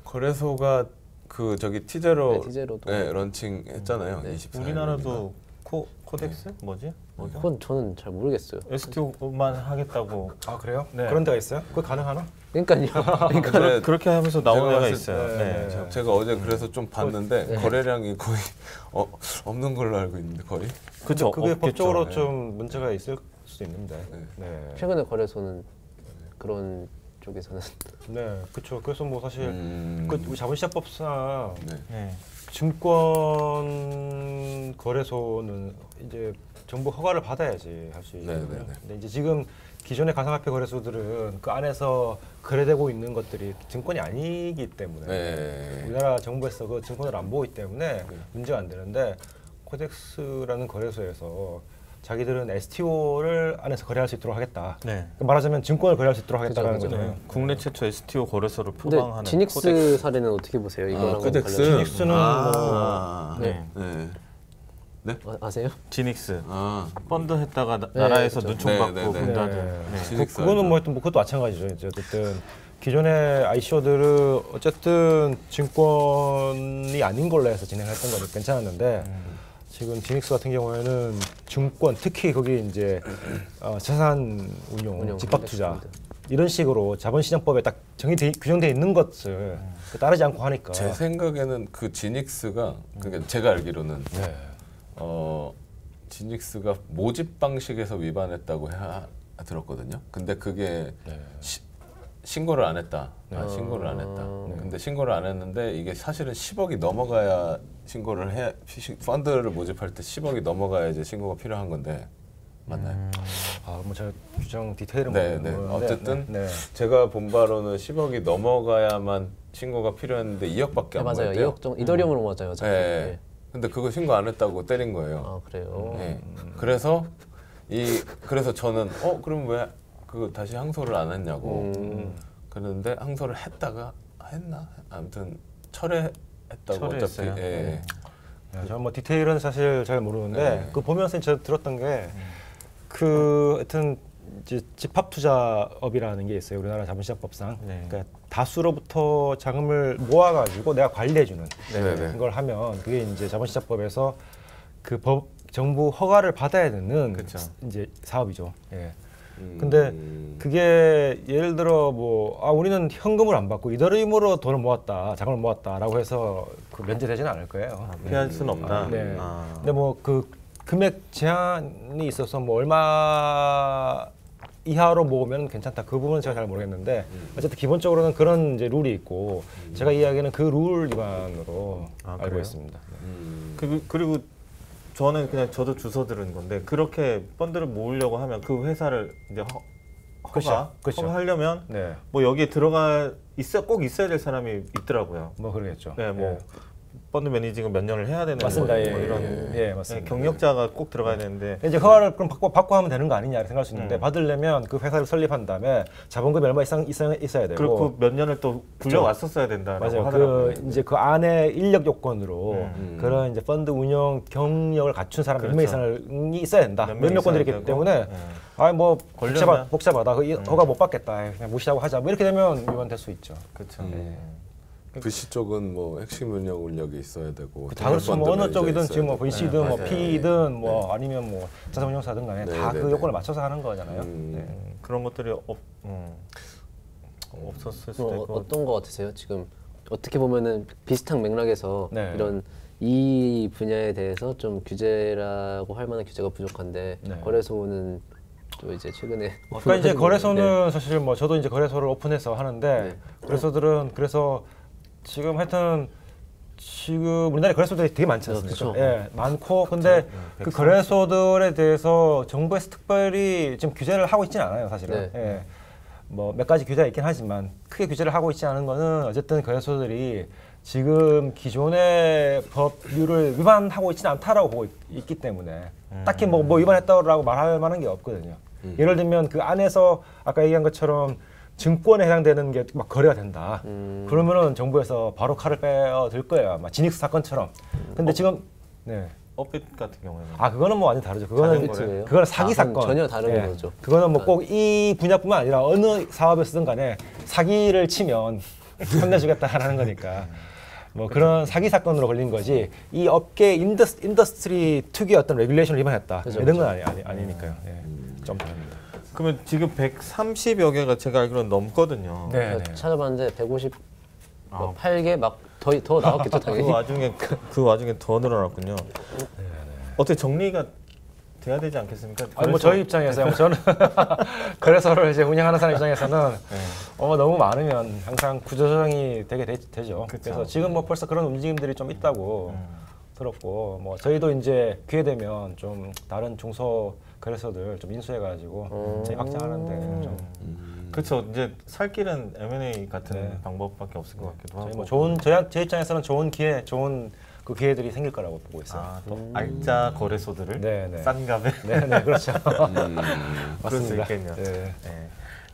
[SPEAKER 2] 거래소가 그 저기 티제로
[SPEAKER 3] 티제로도
[SPEAKER 2] 런칭했잖아요. 24일
[SPEAKER 1] 우리나라도 코덱스 뭐지?
[SPEAKER 3] 그건 저는 잘 모르겠어요.
[SPEAKER 1] STO만 하겠다고.
[SPEAKER 4] 아 그래요?
[SPEAKER 1] 네.
[SPEAKER 4] 그런 데가 있어요? 그거 가능하나?
[SPEAKER 3] 그러니까요.
[SPEAKER 1] 그렇게 하면서 나온 애가
[SPEAKER 2] 봤을
[SPEAKER 1] 있어요.
[SPEAKER 2] 제가 어제 그래서 좀 봤는데 거래량이 거의 없는 걸로 알고 있는데 거의.
[SPEAKER 1] 그렇죠.
[SPEAKER 4] 그게 법적으로 좀 문제가 있을 수도 있는데.
[SPEAKER 3] 최근에 거래소는 그런 쪽에서는
[SPEAKER 4] 그렇죠. 그래서 뭐 사실 그 우리 자본시장법상
[SPEAKER 1] 네.
[SPEAKER 4] 증권 거래소는 이제 정부 허가를 받아야지 할 수 있거든요. 근데 이제 지금 기존의 가상화폐 거래소들은 그 안에서 거래되고 있는 것들이 증권이 아니기 때문에 우리나라 정부에서 그 증권을 안 보기 때문에 문제가 안 되는데 코덱스라는 거래소에서 자기들은 STO를 안에서 거래할 수 있도록 하겠다. 그러니까 말하자면 증권을 거래할 수 있도록 하겠다는 거죠.
[SPEAKER 1] 국내 최초 STO 거래소를
[SPEAKER 3] 근데
[SPEAKER 1] 표방하는
[SPEAKER 3] 지닉스
[SPEAKER 1] 코덱스.
[SPEAKER 3] 사례는 어떻게 보세요? 이거랑
[SPEAKER 2] 코덱스.
[SPEAKER 4] 지닉스는
[SPEAKER 3] 아세요?
[SPEAKER 1] 지닉스 펀드 했다가 나라에서 누총 받고 문 닫은.
[SPEAKER 4] 그거는 뭐 그것도 마찬가지죠. 이제 어쨌든 기존의 ICO들은 어쨌든 증권이 아닌 걸로 해서 진행했던 거는 괜찮았는데 지금 지닉스 같은 경우에는 증권, 특히 거기 이제 자산 운용, 집합 투자 이런 식으로 자본시장법에 딱 규정돼 있는 것을 따르지 않고 하니까.
[SPEAKER 2] 제 생각에는 그 지닉스가 그러니까 제가 알기로는 지닉스가 모집 방식에서 위반했다고 들었거든요. 근데 그게 신고를 안 했다. 신고를 안 했다. 근데 신고를 안 했는데 이게 사실은 10억이 넘어가야 신고를 해. 펀드를 모집할 때 10억이 넘어가야 이제 신고가 필요한 건데 맞나요?
[SPEAKER 4] 뭐 제가 규정 디테일은
[SPEAKER 2] 모르겠는데 어쨌든 제가 본 바로는 10억이 넘어가야만 신고가 필요했는데 2억밖에 안
[SPEAKER 3] 맞아요.
[SPEAKER 2] 됐대요.
[SPEAKER 3] 2억 정도 이더리움으로 맞아요.
[SPEAKER 2] 네. 근데 그거 신고 안 했다고 때린 거예요.
[SPEAKER 3] 아 그래요?
[SPEAKER 2] 네. 그래서 저는 그럼 왜 그 다시 항소를 안 했냐고 그랬는데 항소를 했나? 아무튼 철회했다고 어차피. 예.
[SPEAKER 4] 저는 뭐 디테일은 사실 잘 모르는데 그 보면서 제가 들었던 게 하여튼 이제 집합투자업이라는 게 있어요. 우리나라 자본시장법상. 그러니까 다수로부터 자금을 모아가지고 내가 관리해주는 걸 하면 그게 이제 자본시장법에서 그 정부 허가를 받아야 되는 이제 사업이죠. 예. 근데 그게 예를 들어 우리는 현금을 안 받고 이더리움으로 돈을 모았다, 자금을 모았다라고 해서 그 면제되지는 않을 거예요.
[SPEAKER 1] 피할 수는 없다.
[SPEAKER 4] 근데 그 금액 제한이 있어서 얼마 이하로 모으면 괜찮다. 그 부분은 제가 잘 모르겠는데 어쨌든 기본적으로는 그런 이제 룰이 있고 제가 이야기하는 그 룰 위반으로 알고 있습니다.
[SPEAKER 1] 그리고 저는 그냥 저도 주워 들은 건데 그렇게 펀드를 모으려고 하면 그 회사를 이제 허가하려면 뭐 여기에 꼭 있어야 될 사람이 있더라고요.
[SPEAKER 4] 뭐 그러겠죠.
[SPEAKER 1] 펀드 매니징을 몇 년을 해야 되는
[SPEAKER 4] 맞습니다.
[SPEAKER 1] 이런
[SPEAKER 4] 맞습니다.
[SPEAKER 1] 경력자가 꼭 들어가야 되는데
[SPEAKER 4] 이제 허가를 그럼 받고 하면 되는 거 아니냐 이렇게 생각할 수 있는데 받으려면 그 회사를 설립한 다음에 자본금이 얼마 이상 있어야 되고
[SPEAKER 1] 그리고 몇 년을 또 굴려왔었어야 된다라고
[SPEAKER 4] 맞아요.
[SPEAKER 1] 하더라고요.
[SPEAKER 4] 이제 그 안에 인력 요건으로 그런 이제 펀드 운영 경력을 갖춘 사람 몇 명 이상이 있어야 된다. 몇 요건들이 있기 때문에 복잡하다. 허가 못 받겠다. 그냥 무시하고 하자. 뭐 이렇게 되면 위반될 수 있죠.
[SPEAKER 1] 그렇죠.
[SPEAKER 2] VC 쪽은 핵심 운영 인력이 있어야 되고
[SPEAKER 4] 그렇죠. 어느 쪽이든 지금 VC든 PE든 아니면 자산운용사든 간에 다 그 요건을 맞춰서 하는 거잖아요.
[SPEAKER 1] 그런 것들이 없었을 수도 있고.
[SPEAKER 3] 어떤 거 같으세요? 지금 어떻게 보면은 비슷한 맥락에서 이런 이 분야에 대해서 좀 규제라고 할 만한 규제가 부족한데 거래소는 또 이제 최근에
[SPEAKER 4] 그러니까 이제 거래소는 사실 저도 이제 거래소를 오픈해서 하는데 거래소들은 그래서 지금 하여튼 지금 우리나라에 거래소들이 되게 많지 않습니까? 많고 근데 그 거래소들에 대해서 정부에서 특별히 지금 규제를 하고 있지는 않아요, 사실은. 몇 가지 규제가 있긴 하지만 크게 규제를 하고 있지 않은 거는 어쨌든 거래소들이 지금 기존의 법률을 위반하고 있지는 않다라고 보고 있기 때문에 딱히 위반했다고 말할 만한 게 없거든요. 예를 들면 그 안에서 아까 얘기한 것처럼 증권에 해당되는 게 막 거래가 된다. 그러면은 정부에서 바로 칼을 빼어들 거예요. 아마 지닉스 사건처럼. 근데 지금
[SPEAKER 1] 업빗 같은 경우에는
[SPEAKER 4] 그거는 완전 다르죠. 그거는 사기 사건.
[SPEAKER 3] 전혀 다른 거죠.
[SPEAKER 4] 그거는 꼭 이 분야뿐만 아니라 어느 사업에 쓰든 간에 사기를 치면 혼내주겠다라는 거니까. 그런 사기 사건으로 걸린 거지 이 업계 인더스트리 특유의 어떤 레귤레이션을 위반했다 이런 건 아니니까요. 좀 다릅니다.
[SPEAKER 1] 그러면 지금 130여 개가 제가 알기로는 넘거든요.
[SPEAKER 3] 찾아봤는데 158개 막 더 나왔겠죠 당연히.
[SPEAKER 1] 그 와중에 더 늘어났군요. 어떻게 정리가 돼야 되지 않겠습니까?
[SPEAKER 4] 저희 입장에서요. 저는 거래소를 이제 운영하는 사람 입장에서는 너무 많으면 항상 구조조정이 되게 되죠. 그래서 지금 벌써 그런 움직임들이 좀 있다고 들었고 저희도 이제 기회 되면 좀 다른 중소 거래소들 좀 인수해가지고 재확장하는데 좀
[SPEAKER 1] 그렇죠. 이제 살 길은 M&A 같은 방법밖에 없을 것 같기도 하고.
[SPEAKER 4] 제 입장에서는 좋은 기회, 좋은 그 기회들이 생길 거라고 보고 있어요.
[SPEAKER 1] 또 알짜 거래소들을 싼 값에.
[SPEAKER 4] 그렇죠.
[SPEAKER 1] 그럴 수 있겠네요.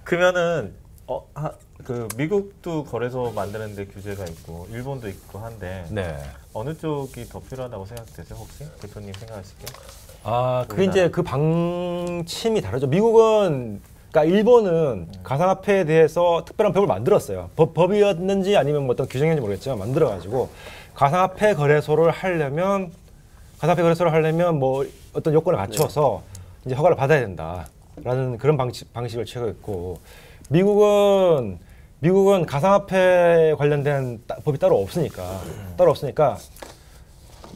[SPEAKER 1] 그러면은 그 미국도 거래소 만드는데 규제가 있고 일본도 있고 한데 어느 쪽이 더 필요하다고 생각되세요? 혹시 대표님 생각하시기에?
[SPEAKER 4] 그게 이제 그 방침이 다르죠. 그러니까 일본은 가상화폐에 대해서 특별한 법을 만들었어요. 법이었는지 아니면 어떤 규정인지 모르겠지만 만들어가지고 가상화폐 거래소를 하려면 어떤 요건을 갖춰서 이제 허가를 받아야 된다라는 그런 방식을 취하고 있고 미국은 가상화폐 관련된 법이 따로 없으니까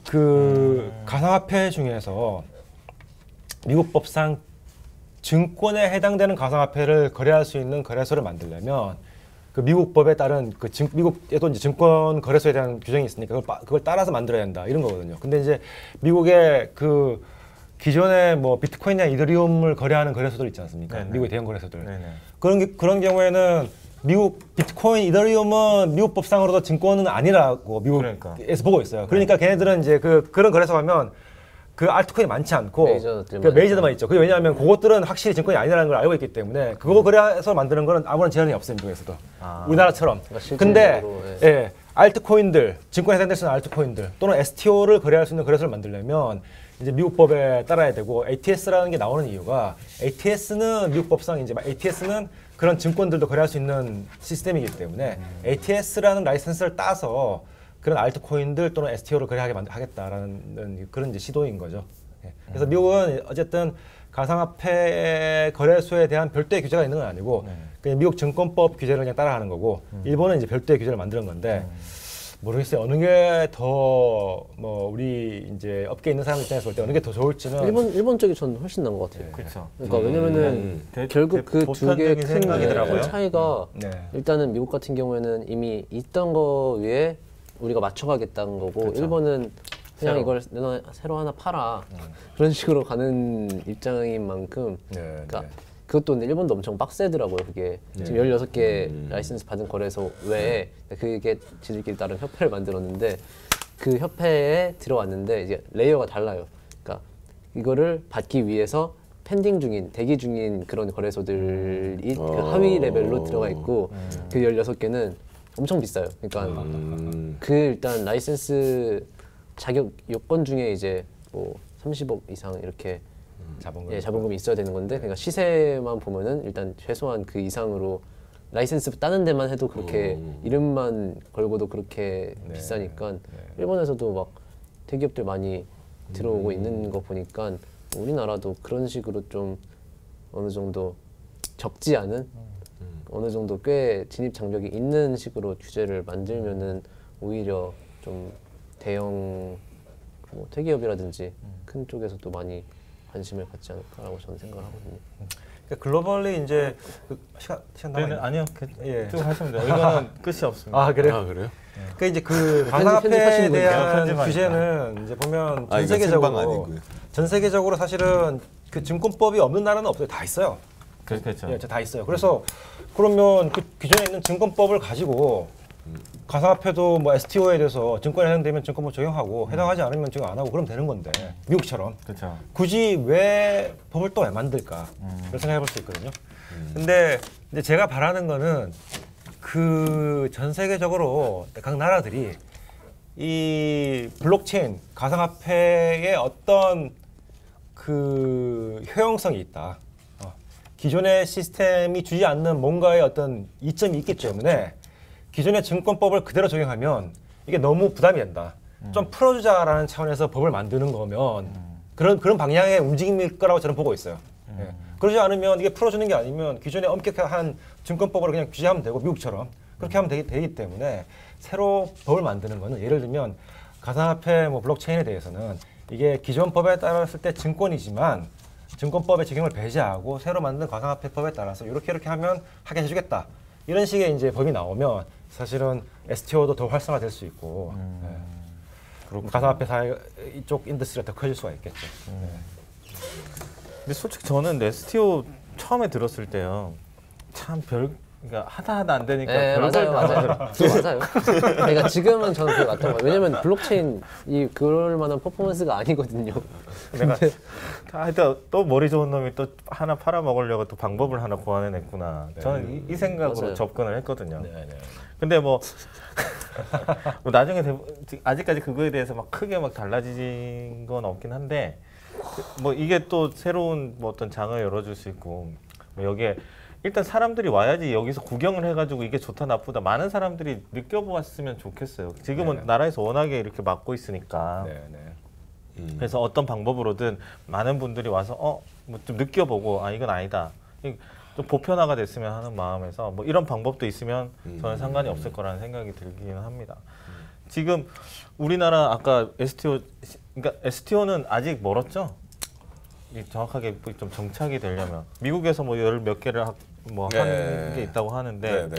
[SPEAKER 4] 그 가상화폐 중에서 미국 법상 증권에 해당되는 가상화폐를 거래할 수 있는 거래소를 만들려면 그 미국 법에 따른 그 미국에도 이제 증권 거래소에 대한 규정이 있으니까 그걸 따라서 만들어야 한다 이런 거거든요. 근데 이제 미국의 그 기존에 뭐 비트코인이나 이더리움을 거래하는 거래소들 있지 않습니까?
[SPEAKER 1] 네네.
[SPEAKER 4] 미국의 대형 거래소들.
[SPEAKER 1] 네네.
[SPEAKER 4] 그런 경우에는 미국 비트코인, 이더리움은 미국 법상으로도 증권은 아니라고 미국에서
[SPEAKER 1] 그러니까.
[SPEAKER 4] 보고 있어요. 그러니까 걔네들은 이제 그런 거래소 가면 그 알트코인이 많지 않고 메이저들만 있죠. 그게 왜냐하면 그것들은 확실히 증권이 아니라는 걸 알고 있기 때문에 그거 거래해서 만드는 거는 아무런 제한이 없어요, 미국에서도. 우리나라처럼.
[SPEAKER 3] 그러니까
[SPEAKER 4] 근데 예, 알트코인들, 증권에 해당될 수 있는 알트코인들 또는 STO를 거래할 수 있는 거래소를 만들려면 이제 미국 법에 따라야 되고 ATS라는 게 나오는 이유가 ATS는 미국 법상 이제 ATS는 그런 증권들도 거래할 수 있는 시스템이기 때문에 ATS라는 라이선스를 따서 그런 알트코인들 또는 STO를 거래하게 하겠다라는 그런 이제 시도인 거죠. 예. 그래서 미국은 어쨌든 가상화폐 거래소에 대한 별도의 규제가 있는 건 아니고 그냥 미국 증권법 규제를 그냥 따라가는 거고 일본은 이제 별도의 규제를 만드는 건데 모르겠어요. 어느 게 더 뭐 우리 이제 업계에 있는 사람 입장에서 볼 때 어느 게 더 좋을지는
[SPEAKER 3] 일본 쪽이 전 훨씬 나은 것 같아요.
[SPEAKER 1] 그렇죠.
[SPEAKER 3] 그러니까 왜냐면은 결국 그 두 개의 큰 차이가 일단은 미국 같은 경우에는 이미 있던 거 위에 우리가 맞춰가겠다는 거고
[SPEAKER 1] 그렇죠.
[SPEAKER 3] 일본은 그냥 이걸 새로 하나 팔아 그런 식으로 가는 입장인 만큼 그러니까 그것도 일본도 엄청 빡세더라고요. 그게 지금 16개 라이센스 받은 거래소 외에 그게 지들끼리 나름 협회를 만들었는데 그 협회에 들어왔는데 이제 레이어가 달라요. 그러니까 이거를 받기 위해서 펜딩 중인, 대기 중인 그런 거래소들이 그 하위 레벨로 들어가 있고 그 16개는 엄청 비싸요. 그러니까 그 일단 라이센스 자격 요건 중에 이제 뭐 30억 이상 이렇게 자본금이 있어야 되는 건데 그러니까 시세만 보면은 일단 최소한 그 이상으로 라이센스 따는 데만 해도 그렇게 이름만 걸고도 그렇게 비싸니까 일본에서도 막 대기업들 많이 들어오고 있는 거 보니까 우리나라도 그런 식으로 좀 어느 정도 적지 않은 어느 정도 꽤 진입 장벽이 있는 식으로 규제를 만들면은 오히려 좀 대형 뭐 대기업이라든지 큰 쪽에서도 많이 관심을 갖지 않을까라고 저는 생각을 하거든요.
[SPEAKER 4] 그러니까 글로벌리 이제 시간
[SPEAKER 1] 네, 아니요, 쭉 하시면 돼요. 이거는 끝이 없습니다.
[SPEAKER 4] 아 그래요?
[SPEAKER 2] 아, 그래요?
[SPEAKER 4] 그러니까 이제 그 가상화폐에 대한 규제는 이제 보면 전 세계적으로 사실은 그 증권법이 없는 나라는 없어요. 다 있어요.
[SPEAKER 1] 그렇죠.
[SPEAKER 4] 예, 다 있어요. 그래서 그러면 그 기존에 있는 증권법을 가지고 가상화폐도 뭐 STO에 대해서 증권에 해당되면 증권법 적용하고 해당하지 않으면 적용 안 하고 그러면 되는 건데 미국처럼
[SPEAKER 1] 그렇죠.
[SPEAKER 4] 굳이 왜 법을 또 왜 만들까 그런 생각해 볼 수 있거든요. 근데 이제 제가 바라는 거는 그 전 세계적으로 각 나라들이 이 블록체인 가상화폐의 어떤 그 효용성이 있다. 기존의 시스템이 주지 않는 뭔가의 어떤 이점이 있기 때문에 기존의 증권법을 그대로 적용하면 이게 너무 부담이 된다. 좀 풀어주자라는 차원에서 법을 만드는 거면 그런 방향의 움직임일 거라고 저는 보고 있어요. 예. 그러지 않으면 이게 풀어주는 게 아니면 기존에 엄격한 증권법으로 그냥 규제하면 되고 미국처럼 그렇게 하면 되기 때문에 새로 법을 만드는 거는 예를 들면 가상화폐 뭐 블록체인에 대해서는 이게 기존 법에 따랐을 때 증권이지만 증권법의 적용을 배제하고 새로 만든 가상화폐법에 따라서 이렇게 하면 하게 해주겠다. 이런 식의 이제 법이 나오면 사실은 STO도 더 활성화될 수 있고 가상화폐 사회 이쪽 인더스트리가 더 커질 수가 있겠죠.
[SPEAKER 1] 근데 솔직히 저는 STO 처음에 들었을 때요, 참 그러니까 하다 안 되니까
[SPEAKER 3] 맞아요. 그러니까 지금은 저는 그게 맞던 거예요. 왜냐면 블록체인이 그럴 만한 퍼포먼스가 아니거든요.
[SPEAKER 1] 내가 하여튼 또 머리 좋은 놈이 또 하나 팔아먹으려고 또 방법을 하나 고안해냈구나. 저는 이 생각으로
[SPEAKER 3] 맞아요.
[SPEAKER 1] 접근을 했거든요. 근데 뭐 나중에 아직까지 그거에 대해서 막 크게 막 달라진 건 없긴 한데 뭐 이게 또 새로운 뭐 어떤 장을 열어줄 수 있고 뭐 여기에 일단 사람들이 와야지 여기서 구경을 해가지고 이게 좋다 나쁘다 많은 사람들이 느껴보았으면 좋겠어요. 지금은 나라에서 워낙에 이렇게 막고 있으니까. 그래서 어떤 방법으로든 많은 분들이 와서 뭐 좀 느껴보고 이건 아니다. 좀 보편화가 됐으면 하는 마음에서 뭐 이런 방법도 있으면 저는 상관이 없을 거라는 생각이 들기는 합니다. 지금 우리나라 아까 STO 그러니까 STO는 아직 멀었죠? 정확하게 좀 정착이 되려면 미국에서 뭐 열 몇 개를 뭐 하는 게 있다고 하는데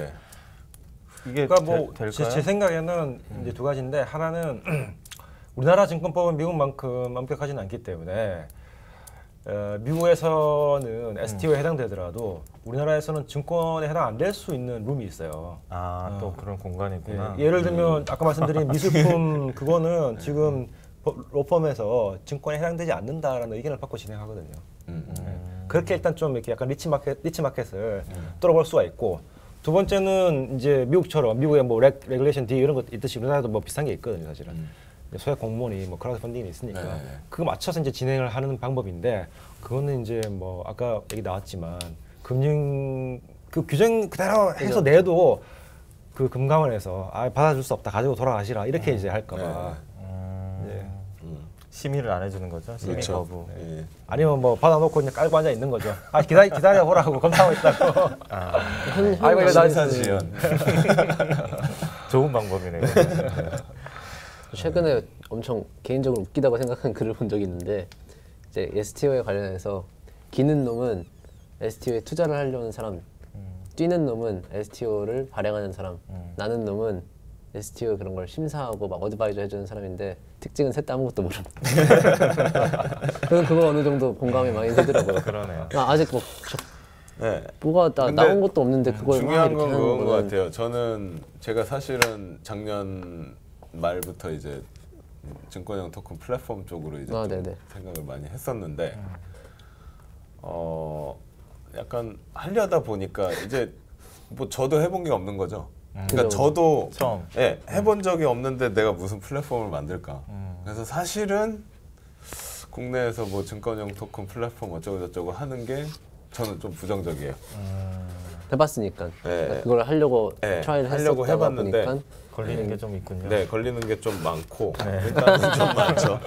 [SPEAKER 1] 이게
[SPEAKER 4] 그러니까 뭐
[SPEAKER 1] 될까요?
[SPEAKER 4] 제 생각에는 이제 두 가지인데 하나는 우리나라 증권법은 미국만큼 엄격하지는 않기 때문에 미국에서는 STO에 해당되더라도 우리나라에서는 증권에 해당 안 될 수 있는 룸이 있어요.
[SPEAKER 1] 또 그런 공간이 있구나.
[SPEAKER 4] 예를 들면 아까 말씀드린 미술품 그거는 지금 로펌에서 증권에 해당되지 않는다라는 의견을 받고 진행하거든요. 그렇게 일단 좀 이렇게 약간 리치마켓을 뚫어볼 수가 있고, 두 번째는 이제 미국처럼 미국의 뭐 레귤레이션 D 이런 것 있듯이 우리나라도 뭐 비슷한 게 있거든요, 사실은. 소액 공무원이 뭐 크라우드 펀딩이 있으니까 그거 맞춰서 이제 진행을 하는 방법인데, 그거는 이제 뭐 아까 얘기 나왔지만 금융 그 규정 그대로 해서 내도 그 금감원에서 받아줄 수 없다, 가지고 돌아가시라 이렇게 이제 할까봐
[SPEAKER 1] 심의를 안 해주는 거죠. 심의
[SPEAKER 2] 그렇죠.
[SPEAKER 1] 거부.
[SPEAKER 4] 아니면 뭐 받아놓고 그냥 깔고 앉아 있는 거죠. 기다려 보라고 검사하고 있다고.
[SPEAKER 3] 아이고
[SPEAKER 4] 이거 나
[SPEAKER 2] 심사지연.
[SPEAKER 1] 좋은 방법이네요.
[SPEAKER 3] 최근에 엄청 개인적으로 웃기다고 생각한 글을 본 적이 있는데, 이제 STO에 관련해서 기는 놈은 STO에 투자를 하려는 사람, 뛰는 놈은 STO를 발행하는 사람, 나는 놈은 STO 그런 걸 심사하고 막 어드바이저 해주는 사람인데 특징은 셋 다 아무것도 모르는. 그거 어느 정도 공감이 많이 되더라고요.
[SPEAKER 1] 그러네요.
[SPEAKER 3] 아직 뭐
[SPEAKER 2] 네.
[SPEAKER 3] 뭐가 나온 것도 없는데 그걸
[SPEAKER 2] 중요한
[SPEAKER 3] 막
[SPEAKER 2] 건
[SPEAKER 3] 이렇게
[SPEAKER 2] 그건
[SPEAKER 3] 하는
[SPEAKER 2] 것
[SPEAKER 3] 거는
[SPEAKER 2] 같아요. 저는 제가 사실은 작년 말부터 이제 증권형 토큰 플랫폼 쪽으로 이제 좀
[SPEAKER 3] 네네.
[SPEAKER 2] 생각을 많이 했었는데 약간 하려다 보니까 이제 뭐 저도 해본 게 없는 거죠. 그러니까
[SPEAKER 3] 그죠.
[SPEAKER 2] 저도
[SPEAKER 1] 처음.
[SPEAKER 2] 해본 적이 없는데 내가 무슨 플랫폼을 만들까. 그래서 사실은 국내에서 뭐 증권형 토큰 플랫폼 어쩌고 저쩌고 하는 게 저는 좀 부정적이에요.
[SPEAKER 3] 해봤으니까 그러니까 그걸 하려고 트라이를
[SPEAKER 2] 하려고
[SPEAKER 3] 했었다가
[SPEAKER 2] 해봤는데
[SPEAKER 3] 보니까
[SPEAKER 1] 걸리는 게 좀 있군요.
[SPEAKER 2] 네, 걸리는 게 좀 많고 일단은 좀 많죠.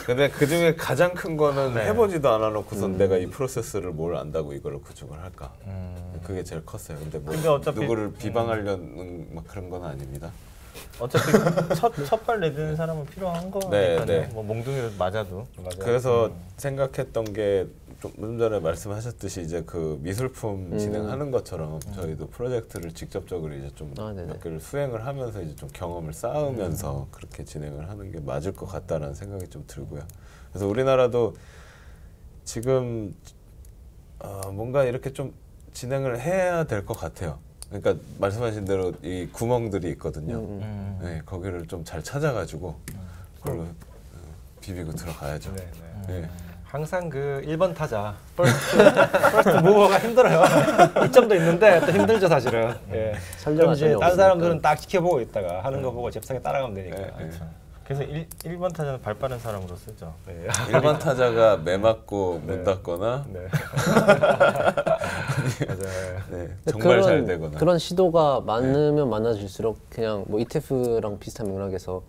[SPEAKER 2] 근데 그 중에 가장 큰 거는 해보지도 않아놓고선 내가 이 프로세스를 뭘 안다고 이걸 구축을 할까. 그게 제일 컸어요. 근데 뭐
[SPEAKER 1] 근데 어차피-
[SPEAKER 2] 누구를 비방하려는 막 그런 건 아닙니다.
[SPEAKER 1] 어차피 첫발 내드는 사람은 필요한 거니까요.
[SPEAKER 2] 네.
[SPEAKER 1] 뭐 몽둥이를 맞아도.
[SPEAKER 2] 그래서 생각했던 게 좀 전에 말씀하셨듯이 이제 그 미술품 진행하는 것처럼 저희도 프로젝트를 직접적으로 이제 좀 몇 개를 수행을 하면서 이제 좀 경험을 쌓으면서 그렇게 진행을 하는 게 맞을 것 같다라는 생각이 좀 들고요. 그래서 우리나라도 지금 뭔가 이렇게 좀 진행을 해야 될 것 같아요. 그러니까 말씀하신 대로 이 구멍들이 있거든요. 네, 거기를 좀 잘 찾아가지고 그걸로 비비고 들어가야죠. 네.
[SPEAKER 4] 항상 그 1번 타자 퍼스트 무버가 힘들어요. 이점도 있는데 또 힘들죠, 사실은. 그럼 이제 다른 사람들은 딱 지켜보고 있다가 하는 거 보고 잽싸게 따라가면 되니까.
[SPEAKER 1] 그래서 1번 타자는 발 빠른 사람으로 쓰죠.
[SPEAKER 2] 1번 타자가 매 맞고 문 닫거나 정말 잘 되거나
[SPEAKER 3] 그런 시도가 많으면 많아질수록 그냥 뭐 ETF랑 비슷한 맥락에서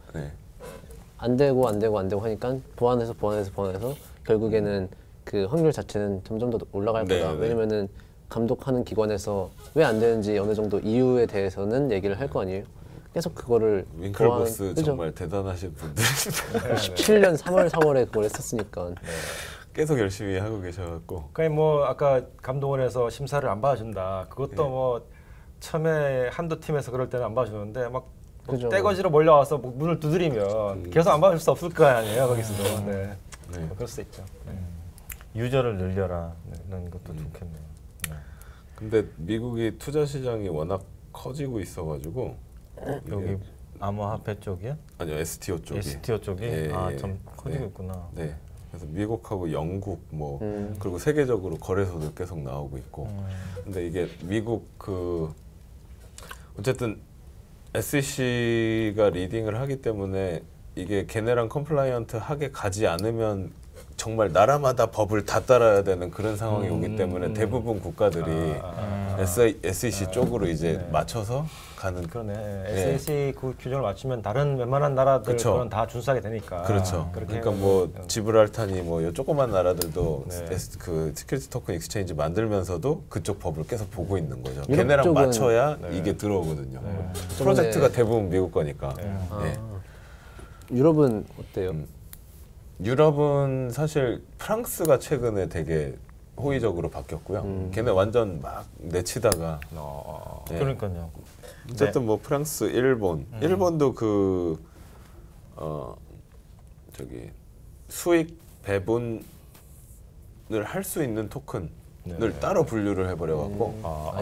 [SPEAKER 3] 안 되고 하니까 보완해서 결국에는 그 확률 자체는 점점 더 올라갈 거다. 왜냐면은 감독하는 기관에서 왜 안 되는지 어느 정도 이유에 대해서는 얘기를 할 거 아니에요. 계속 그거를
[SPEAKER 2] 윙클보스 정말 대단하신 분들
[SPEAKER 3] 17년 3월 4월에 그걸 했었으니까
[SPEAKER 2] 계속 열심히 하고 계셔갖고
[SPEAKER 4] 그러니까 뭐 아까 감독원에서 심사를 안 봐준다. 그것도 뭐 처음에 한두 팀에서 그럴 때는 안 봐주는데 막 떼거지로 몰려와서 문을 두드리면 계속 안 봐줄 수 없을 거 아니에요, 거기서도. 뭐 그럴 수 있죠.
[SPEAKER 1] 유저를 늘려라는 것도 좋겠네요.
[SPEAKER 2] 근데 미국이 투자 시장이 워낙 커지고 있어가지고
[SPEAKER 1] 여기 암호화폐 쪽이요?
[SPEAKER 2] 아니요, STO 쪽이.
[SPEAKER 1] STO 쪽이 좀 커지고 있구나.
[SPEAKER 2] 네. 그래서 미국하고 영국 뭐 그리고 세계적으로 거래소도 계속 나오고 있고. 근데 이게 미국 그 어쨌든 SEC가 리딩을 하기 때문에 이게 걔네랑 컴플라이언트하게 가지 않으면 정말 나라마다 법을 다 따라야 되는 그런 상황이 오기 때문에 대부분 국가들이 SEC 쪽으로 이제 맞춰서 가는.
[SPEAKER 4] 그러네. SEC 그 규정을 맞추면 다른 웬만한 나라들은 다 준수하게 되니까.
[SPEAKER 2] 그렇죠. 그러니까 뭐 지브랄타니 뭐 조그만 나라들도 그 시큐리티 토큰 익스체인지 만들면서도 그쪽 법을 계속 보고 있는 거죠. 걔네랑 맞춰야 이게 들어오거든요. 프로젝트가 대부분 미국 거니까.
[SPEAKER 3] 유럽은 어때요?
[SPEAKER 2] 유럽은 사실 프랑스가 최근에 되게 호의적으로 바뀌었고요. 걔네 완전 막 내치다가
[SPEAKER 1] 네. 그러니까요.
[SPEAKER 2] 어쨌든 뭐 프랑스, 일본도 그 저기 수익 배분을 할 수 있는 토큰을 따로 분류를 해버려갖고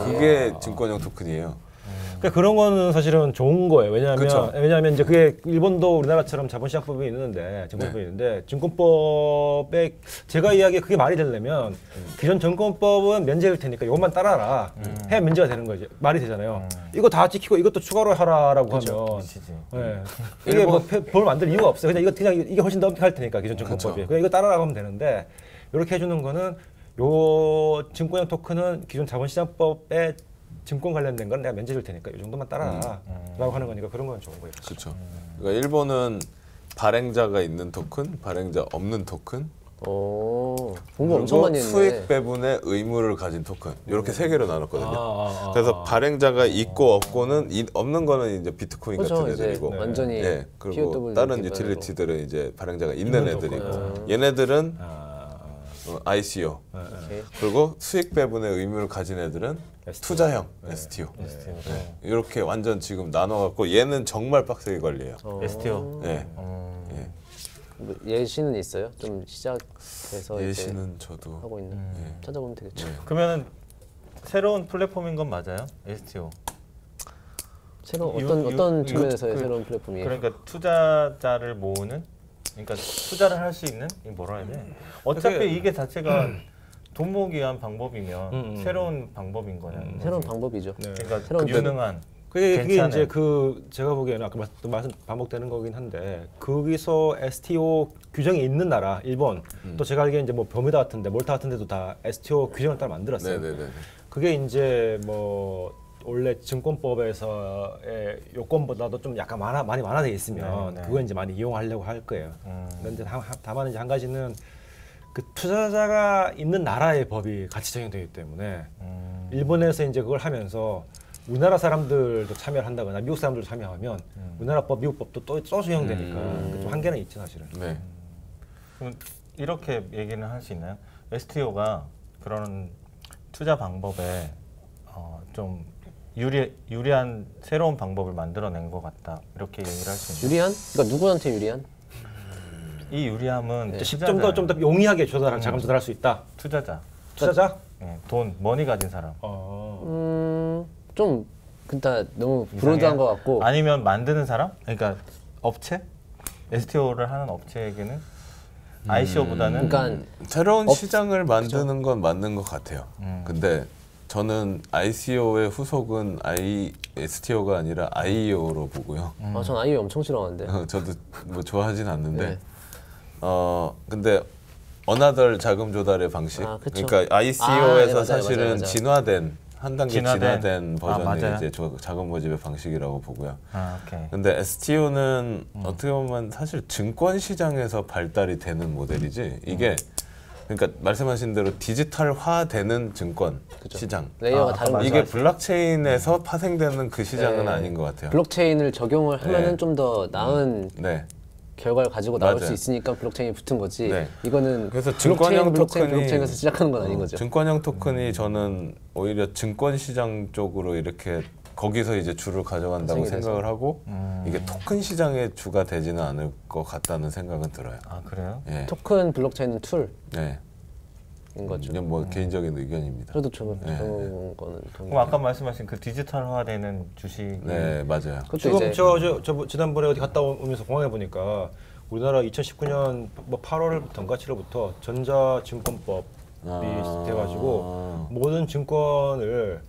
[SPEAKER 2] 그게 증권형 토큰이에요.
[SPEAKER 4] 그러니까 그런 거는 사실은 좋은 거예요. 왜냐하면 이제 그게 일본도 우리나라처럼 자본시장법이 있는데 증권법이 있는데 증권법에 제가 이야기에 그게 말이 되려면 기존 증권법은 면제일 테니까 이것만 따라라 해야 면제가 되는 거지. 말이 되잖아요. 이거 다 지키고 이것도 추가로 하라라고 하면 이게 뭐 법을 만들 이유가 없어요. 그냥 이게 훨씬 더 엄격할 테니까 기존 증권법이. 그냥 이거 따라라고 하면 되는데 이렇게 해주는 거는 요 증권형 토큰은 기존 자본시장법에 증권 관련된 건 내가 면제 줄 테니까 이 정도만 따라라고 하는 거니까 그런 건 좋은 거예요.
[SPEAKER 2] 그렇죠. 그러니까 일본은 발행자가 있는 토큰, 발행자 없는 토큰,
[SPEAKER 3] 공부 엄청 많이 했네.
[SPEAKER 2] 수익 배분의 의무를 가진 토큰 이렇게 세 개로 나눴거든요. 그래서 발행자가 있고 없고는 없는 거는 이제 비트코인
[SPEAKER 3] 그렇죠,
[SPEAKER 2] 같은 애들이고,
[SPEAKER 3] 완전히
[SPEAKER 2] 그리고 다른 유틸리티들은 이제 발행자가 있는 애들이고, 얘네들은 ICO 그리고 수익 배분의 의무를 가진 애들은 투자형 STO. 이렇게 완전 지금 나눠갖고 얘는 정말 빡세게 관리해요.
[SPEAKER 1] STO.
[SPEAKER 2] 네.
[SPEAKER 3] 뭐 예시는 있어요? 좀 시작해서
[SPEAKER 2] 예시는 저도
[SPEAKER 3] 하고 있는. 찾아보면 되겠죠.
[SPEAKER 1] 그러면은 새로운 플랫폼인 건 맞아요? STO.
[SPEAKER 3] 어떤 측면에서의 새로운 플랫폼이에요?
[SPEAKER 1] 그러니까 투자자를 모으는, 그러니까 투자를 할 수 있는, 이게 뭐라 해야 돼? 어차피 이게 자체가 돈 모으기 위한 방법이면 새로운 방법인 거냐.
[SPEAKER 3] 새로운 방법이죠.
[SPEAKER 1] 그러니까
[SPEAKER 3] 새로운
[SPEAKER 1] 유능한.
[SPEAKER 4] 그게 이제 제가 보기에는 아까 말씀 반복되는 거긴 한데 거기서 STO 규정이 있는 나라 일본 또 제가 알기에 이제 뭐 버뮤다 같은데 몰타 같은 데도 다 STO 규정을 따라 만들었어요. 그게 이제 뭐 원래 증권법에서의 요건보다도 좀 약간 많이 완화돼 있으면 그거 이제 많이 이용하려고 할 거예요. 그런데 다만 이제 한 가지는 그 투자자가 있는 나라의 법이 같이 적용되기 때문에 일본에서 이제 그걸 하면서 우리나라 사람들도 참여를 한다거나 미국 사람들도 참여하면 우리나라 법, 미국 법도 또 적용되니까 좀 한계는 있죠 사실은.
[SPEAKER 2] 네.
[SPEAKER 1] 그럼 이렇게 얘기는 할 수 있나요? STO가 그런 투자 방법에 좀 유리한 새로운 방법을 만들어낸 것 같다, 이렇게 얘기를 할 수 있나요?
[SPEAKER 3] 유리한? 그러니까 누구한테 유리한?
[SPEAKER 1] 이 유리함은
[SPEAKER 4] 좀 더 용이하게 자금 조달할 수 있다.
[SPEAKER 1] 투자자? 돈, 머니 가진 사람.
[SPEAKER 3] 좀 근데 너무 브로드한 것 같고.
[SPEAKER 1] 아니면 만드는 사람? 그러니까 업체? STO를 하는 업체에게는 ICO보다는
[SPEAKER 3] 그러니까
[SPEAKER 2] 새로운 시장을 만드는 건 맞는 것 같아요. 근데 저는 ICO의 후속은 STO가 아니라 IEO로 보고요.
[SPEAKER 3] 전 IEO 엄청 싫어하는데.
[SPEAKER 2] 저도 뭐 좋아하진 않는데 근데 어나덜 자금 조달의 방식. 그러니까 ICO에서
[SPEAKER 3] 맞아요,
[SPEAKER 2] 사실은
[SPEAKER 3] 맞아요.
[SPEAKER 2] 진화된 한 단계 진화된 버전이
[SPEAKER 1] 맞아요.
[SPEAKER 2] 이제 자금 모집의 방식이라고 보고요.
[SPEAKER 1] 오케이.
[SPEAKER 2] 근데 STO는 어떻게 보면 사실 증권 시장에서 발달이 되는 모델이지 이게 그러니까 말씀하신 대로 디지털화되는 증권 시장.
[SPEAKER 3] 레이어가 다른 거죠.
[SPEAKER 2] 이게 블록체인에서 파생되는 그 시장은 아닌 것 같아요.
[SPEAKER 3] 블록체인을 적용을 하면은 좀 더 나은 결과를 가지고 나올 수 있으니까 블록체인이 붙은 거지. 이거는
[SPEAKER 2] 그래서 증권형 토큰이
[SPEAKER 3] 블록체인에서 시작하는 건 아닌 거죠.
[SPEAKER 2] 증권형 토큰이 저는 오히려 증권 시장 쪽으로 이렇게 거기서 이제 주를 가져간다고 생각을 하고 이게 토큰 시장의 주가 되지는 않을 것 같다는 생각은 들어요.
[SPEAKER 1] 아 그래요?
[SPEAKER 3] 토큰 블록체인은 툴. 인 거죠.
[SPEAKER 2] 그냥 뭐 개인적인 의견입니다.
[SPEAKER 3] 저도 저런 거는 동의해요.
[SPEAKER 1] 그럼 아까 말씀하신 그 디지털화되는 주식.
[SPEAKER 2] 네 맞아요.
[SPEAKER 4] 지금 저 지난번에 어디 갔다 오면서 공항에 보니까 우리나라 2019년 뭐 8월부터인가 7월부터 전자증권법이 돼가지고 모든 증권을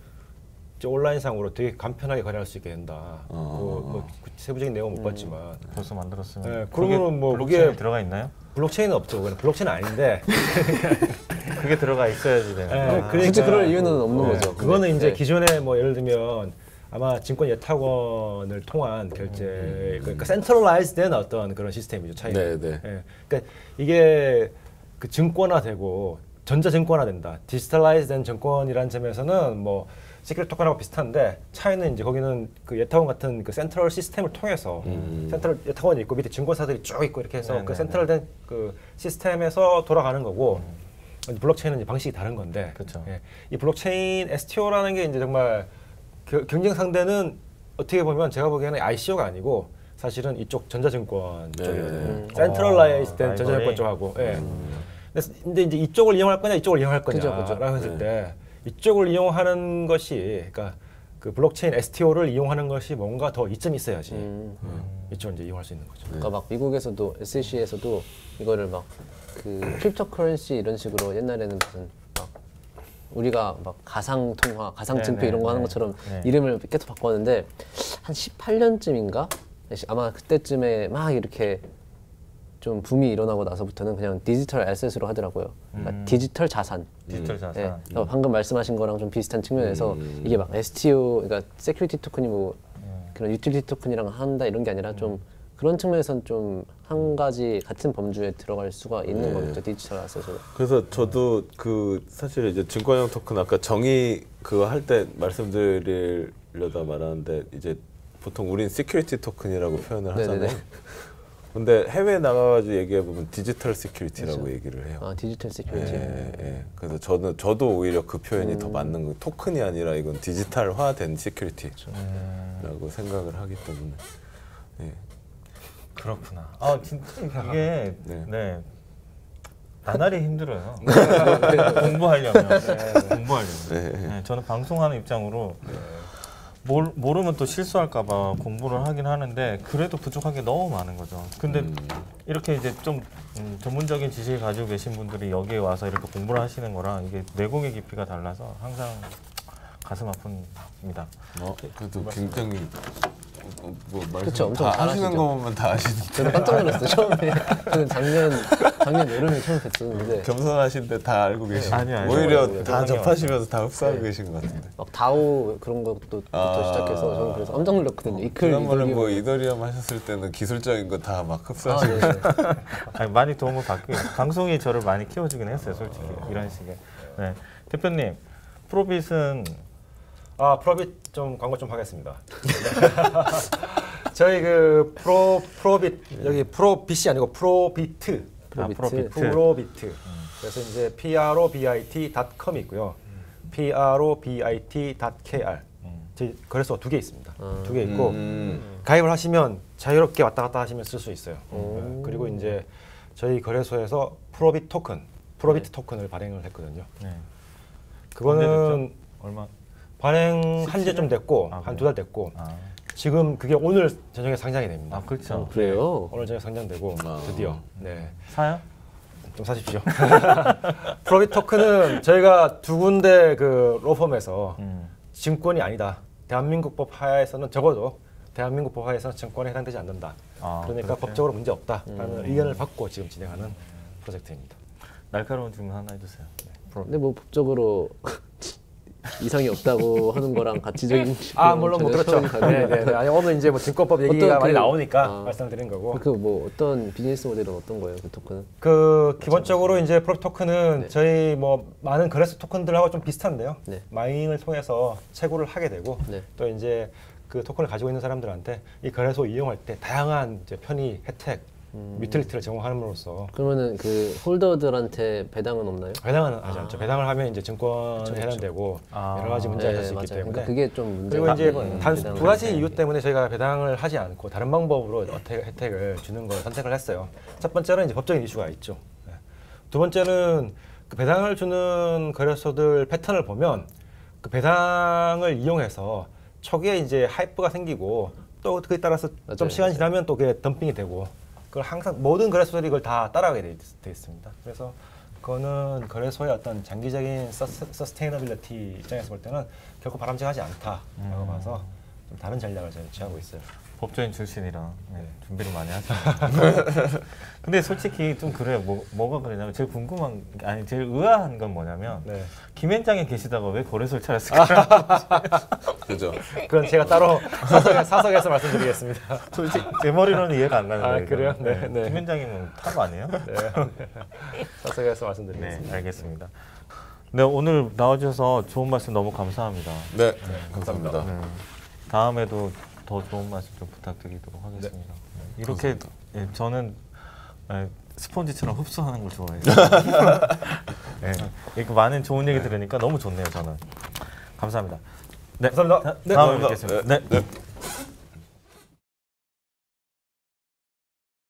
[SPEAKER 4] 온라인상으로 되게 간편하게 거래할 수 있게 된다. 뭐 세부적인 내용은 못 봤지만
[SPEAKER 1] 벌써 만들었으면.
[SPEAKER 4] 네, 그러면 뭐
[SPEAKER 1] 블록체인이 그게 들어가 있나요?
[SPEAKER 4] 블록체인은 없죠. 그건 블록체인은 아닌데
[SPEAKER 1] 그게 들어가 있어야지 되는.
[SPEAKER 3] 그러니까 굳이 그럴 이유는 없는 거죠.
[SPEAKER 4] 그거는 이제 기존에 뭐 예를 들면 아마 증권 예탁원을 통한 결제, 그러니까 센트럴라이즈된 어떤 그런 시스템이죠 차이가. 그러니까 이게 그 증권화되고 전자증권화된다. 디지털라이즈된 증권이라는 점에서는 뭐 시큐리티 토큰하고 비슷한데 차이는 이제 거기는 그 예타원 같은 그 센트럴 시스템을 통해서 센트럴 예타원이 있고 밑에 증권사들이 쭉 있고 이렇게 해서
[SPEAKER 1] 네네네.
[SPEAKER 4] 그 센트럴된 그 시스템에서 돌아가는 거고 블록체인은 이제 방식이 다른 건데
[SPEAKER 1] 그렇죠.
[SPEAKER 4] 예. 이 블록체인 STO라는 게 이제 정말 경쟁 상대는 어떻게 보면 제가 보기에는 ICO가 아니고 사실은 이쪽 전자증권 쪽이거든요. 센트럴라이즈된 전자증권 쪽하고. 예. 근데 이제 이쪽을 이용할 거냐 이쪽을 이용할 거냐라고 했을 때 이쪽을 이용하는 것이 그러니까 그 블록체인 STO를 이용하는 것이 뭔가 더 이점이 있어야지 이쪽을 이제 이용할 수 있는 거죠.
[SPEAKER 3] 그러니까 막 미국에서도 SEC에서도 이거를 막 그 크립토 커런시 이런 식으로 옛날에는 무슨 막 우리가 막 가상 통화, 가상 증표 이런 거 하는 것처럼 이름을 계속 바꿨는데 한 18년쯤인가 아마 그때쯤에 막 이렇게 좀 붐이 일어나고 나서부터는 그냥 디지털 애셋으로 하더라고요. 그러니까 디지털 자산.
[SPEAKER 1] 디지털 자산.
[SPEAKER 3] 네. 방금 말씀하신 거랑 좀 비슷한 측면에서 이게 막 STO, 그러니까 세큐리티 토큰이 뭐 그런 유틸리티 토큰이랑 한다 이런 게 아니라 좀 그런 측면에서는 좀 한 가지 같은 범주에 들어갈 수가 있는 거죠, 디지털 애셋으로.
[SPEAKER 2] 그래서 저도 그 사실 이제 증권형 토큰 아까 정의 그거 할 때 말씀드리려다 말하는데 이제 보통 우린 시큐리티 토큰이라고 표현을 하잖아요. 근데 해외에 나가가지고 얘기해보면 디지털 시큐리티라고
[SPEAKER 3] 그렇죠.
[SPEAKER 2] 얘기를 해요.
[SPEAKER 3] 아, 디지털 시큐리티.
[SPEAKER 2] 그래서 저도 오히려 그 표현이 더 맞는 거. 토큰이 아니라 이건 디지털화된 시큐리티라고 생각을 하기 때문에. 예.
[SPEAKER 1] 그렇구나. 아 진짜 이게 나날이 힘들어요. 공부하려면. 저는 방송하는 입장으로 모르면 또 실수할까봐 공부를 하긴 하는데 그래도 부족한 게 너무 많은 거죠. 근데 이렇게 이제 좀 전문적인 지식을 가지고 계신 분들이 여기에 와서 이렇게 공부를 하시는 거랑 이게 내공의 깊이가 달라서 항상 가슴 아픕니다.
[SPEAKER 2] 그래도 굉장히 뭐
[SPEAKER 3] 그쵸, 엄청
[SPEAKER 2] 다 하시는
[SPEAKER 3] 잘하시죠.
[SPEAKER 2] 거 보면 다 아시니까.
[SPEAKER 3] 저는 깜짝 놀랐어요. 처음에 저는 작년 여름에 처음 뵀었는데
[SPEAKER 2] 겸손하신데 다 알고 계시고
[SPEAKER 1] 아니요.
[SPEAKER 2] 오히려 다 접하시면서 다 흡수하고 계신 것 같은데.
[SPEAKER 3] 막 다오 그런 것부터 시작해서 저는 그래서 깜짝 놀랐거든요. 이클
[SPEAKER 2] 지난번에 뭐 이더리움 하셨을 때는 기술적인 거 다 막 흡수하시고.
[SPEAKER 1] 아니, 많이 도움을 받고 방송이 저를 많이 키워주긴 했어요, 솔직히 이런 식의. 네. 대표님, 프로빗은
[SPEAKER 4] 프로빗 좀 광고 좀 하겠습니다. 저희 그 프로빗 여기 프로빗이 아니고 프로비트. 프로비트. 그래서 이제 probit.com이 있고요. probit.kr. 저희 거래소가 2개 있습니다. 2개 있고 가입을 하시면 자유롭게 왔다 갔다 하시면 쓸 수 있어요. 그리고 이제 저희 거래소에서 프로빗 토큰을 발행을 했거든요. 그거는
[SPEAKER 1] 얼마?
[SPEAKER 4] 발행한 지 좀 됐고 한 2달 됐고 지금 그게 오늘 저녁에 상장이 됩니다.
[SPEAKER 1] 그렇죠.
[SPEAKER 3] 그래요?
[SPEAKER 4] 오늘 저녁에 상장되고 드디어
[SPEAKER 1] 사요?
[SPEAKER 4] 좀 사십시오. 프로빗 토큰은 저희가 2군데 그 로펌에서 증권이 아니다. 대한민국법 하에서는 적어도 대한민국법 하에서는 증권에 해당되지 않는다. 그러니까
[SPEAKER 1] 그렇게?
[SPEAKER 4] 법적으로 문제 없다라는 의견을 받고 지금 진행하는 프로젝트입니다.
[SPEAKER 1] 날카로운 질문 하나 해주세요.
[SPEAKER 3] 근데 뭐 법적으로 이상이 없다고 하는 거랑 가치적인
[SPEAKER 4] 물론 뭐 그렇죠. 아니 오늘 이제 뭐 증권법 얘기가 많이 나오니까 말씀드린 거고.
[SPEAKER 3] 그 뭐 어떤 비즈니스 모델은 어떤 거예요, 그 토큰은?
[SPEAKER 4] 그 기본적으로 이제 프로빗 토큰은 저희 뭐 많은 거래소 토큰들하고 좀 비슷한데요. 마이닝을 통해서 채굴을 하게 되고 또 이제 그 토큰을 가지고 있는 사람들한테 이 거래소 이용할 때 다양한 이제 편의, 혜택, 유틸리티를 제공함으로써.
[SPEAKER 3] 그러면은 그 홀더들한테 배당은 없나요?
[SPEAKER 4] 배당은 하지 않죠. 배당을 하면 이제 증권에 해당되고 여러 가지 문제가 될 수 있기 때문에.
[SPEAKER 3] 그러니까 그게 좀 문제가.
[SPEAKER 4] 그리고 이제 단 2가지 이유 때문에 저희가 배당을 하지 않고 다른 방법으로 혜택을 주는 걸 선택을 했어요. 첫 번째는 이제 법적인 이슈가 있죠. 두 번째는 그 배당을 주는 거래소들 패턴을 보면 그 배당을 이용해서 초기에 이제 하이프가 생기고 또 그에 따라서 좀 시간이 지나면 또 그게 덤핑이 되고. 그걸 항상 모든 거래소들이 이걸 다 따라가게 돼 있습니다. 그래서 그거는 거래소의 어떤 장기적인 서스테이너빌리티 입장에서 볼 때는 결코 바람직하지 않다라고 봐서 좀 다른 전략을 저희 취하고 있어요.
[SPEAKER 1] 법조인 출신이라 준비를 많이 하시네요. 근데 솔직히 좀 그래요. 뭐가 그러냐면 제일 궁금한 아니 제일 의아한 건 뭐냐면 김현장에 계시다가 왜 거래소를 차렸을까?
[SPEAKER 2] 그죠.
[SPEAKER 4] 그건 제가 따로 사석에서 말씀드리겠습니다.
[SPEAKER 1] 솔직히 제 머리로는 이해가 안 가는 거예요.
[SPEAKER 4] 그래요? 네.
[SPEAKER 1] 김현장이면 탑 아니에요?
[SPEAKER 4] 사석에서 말씀드리겠습니다.
[SPEAKER 1] 네, 알겠습니다. 네, 오늘 나와주셔서 좋은 말씀 너무 감사합니다.
[SPEAKER 2] 네, 감사합니다.
[SPEAKER 1] 다음에도 더 좋은 말씀 좀 부탁드리도록 하겠습니다. 이렇게 저는 스폰지처럼 흡수하는 걸 좋아해요. 이렇게 많은 좋은 얘기 들으니까 너무 좋네요. 저는 감사합니다. 네,
[SPEAKER 4] 감사합니다.
[SPEAKER 1] 다음에 뵙겠습니다. 네.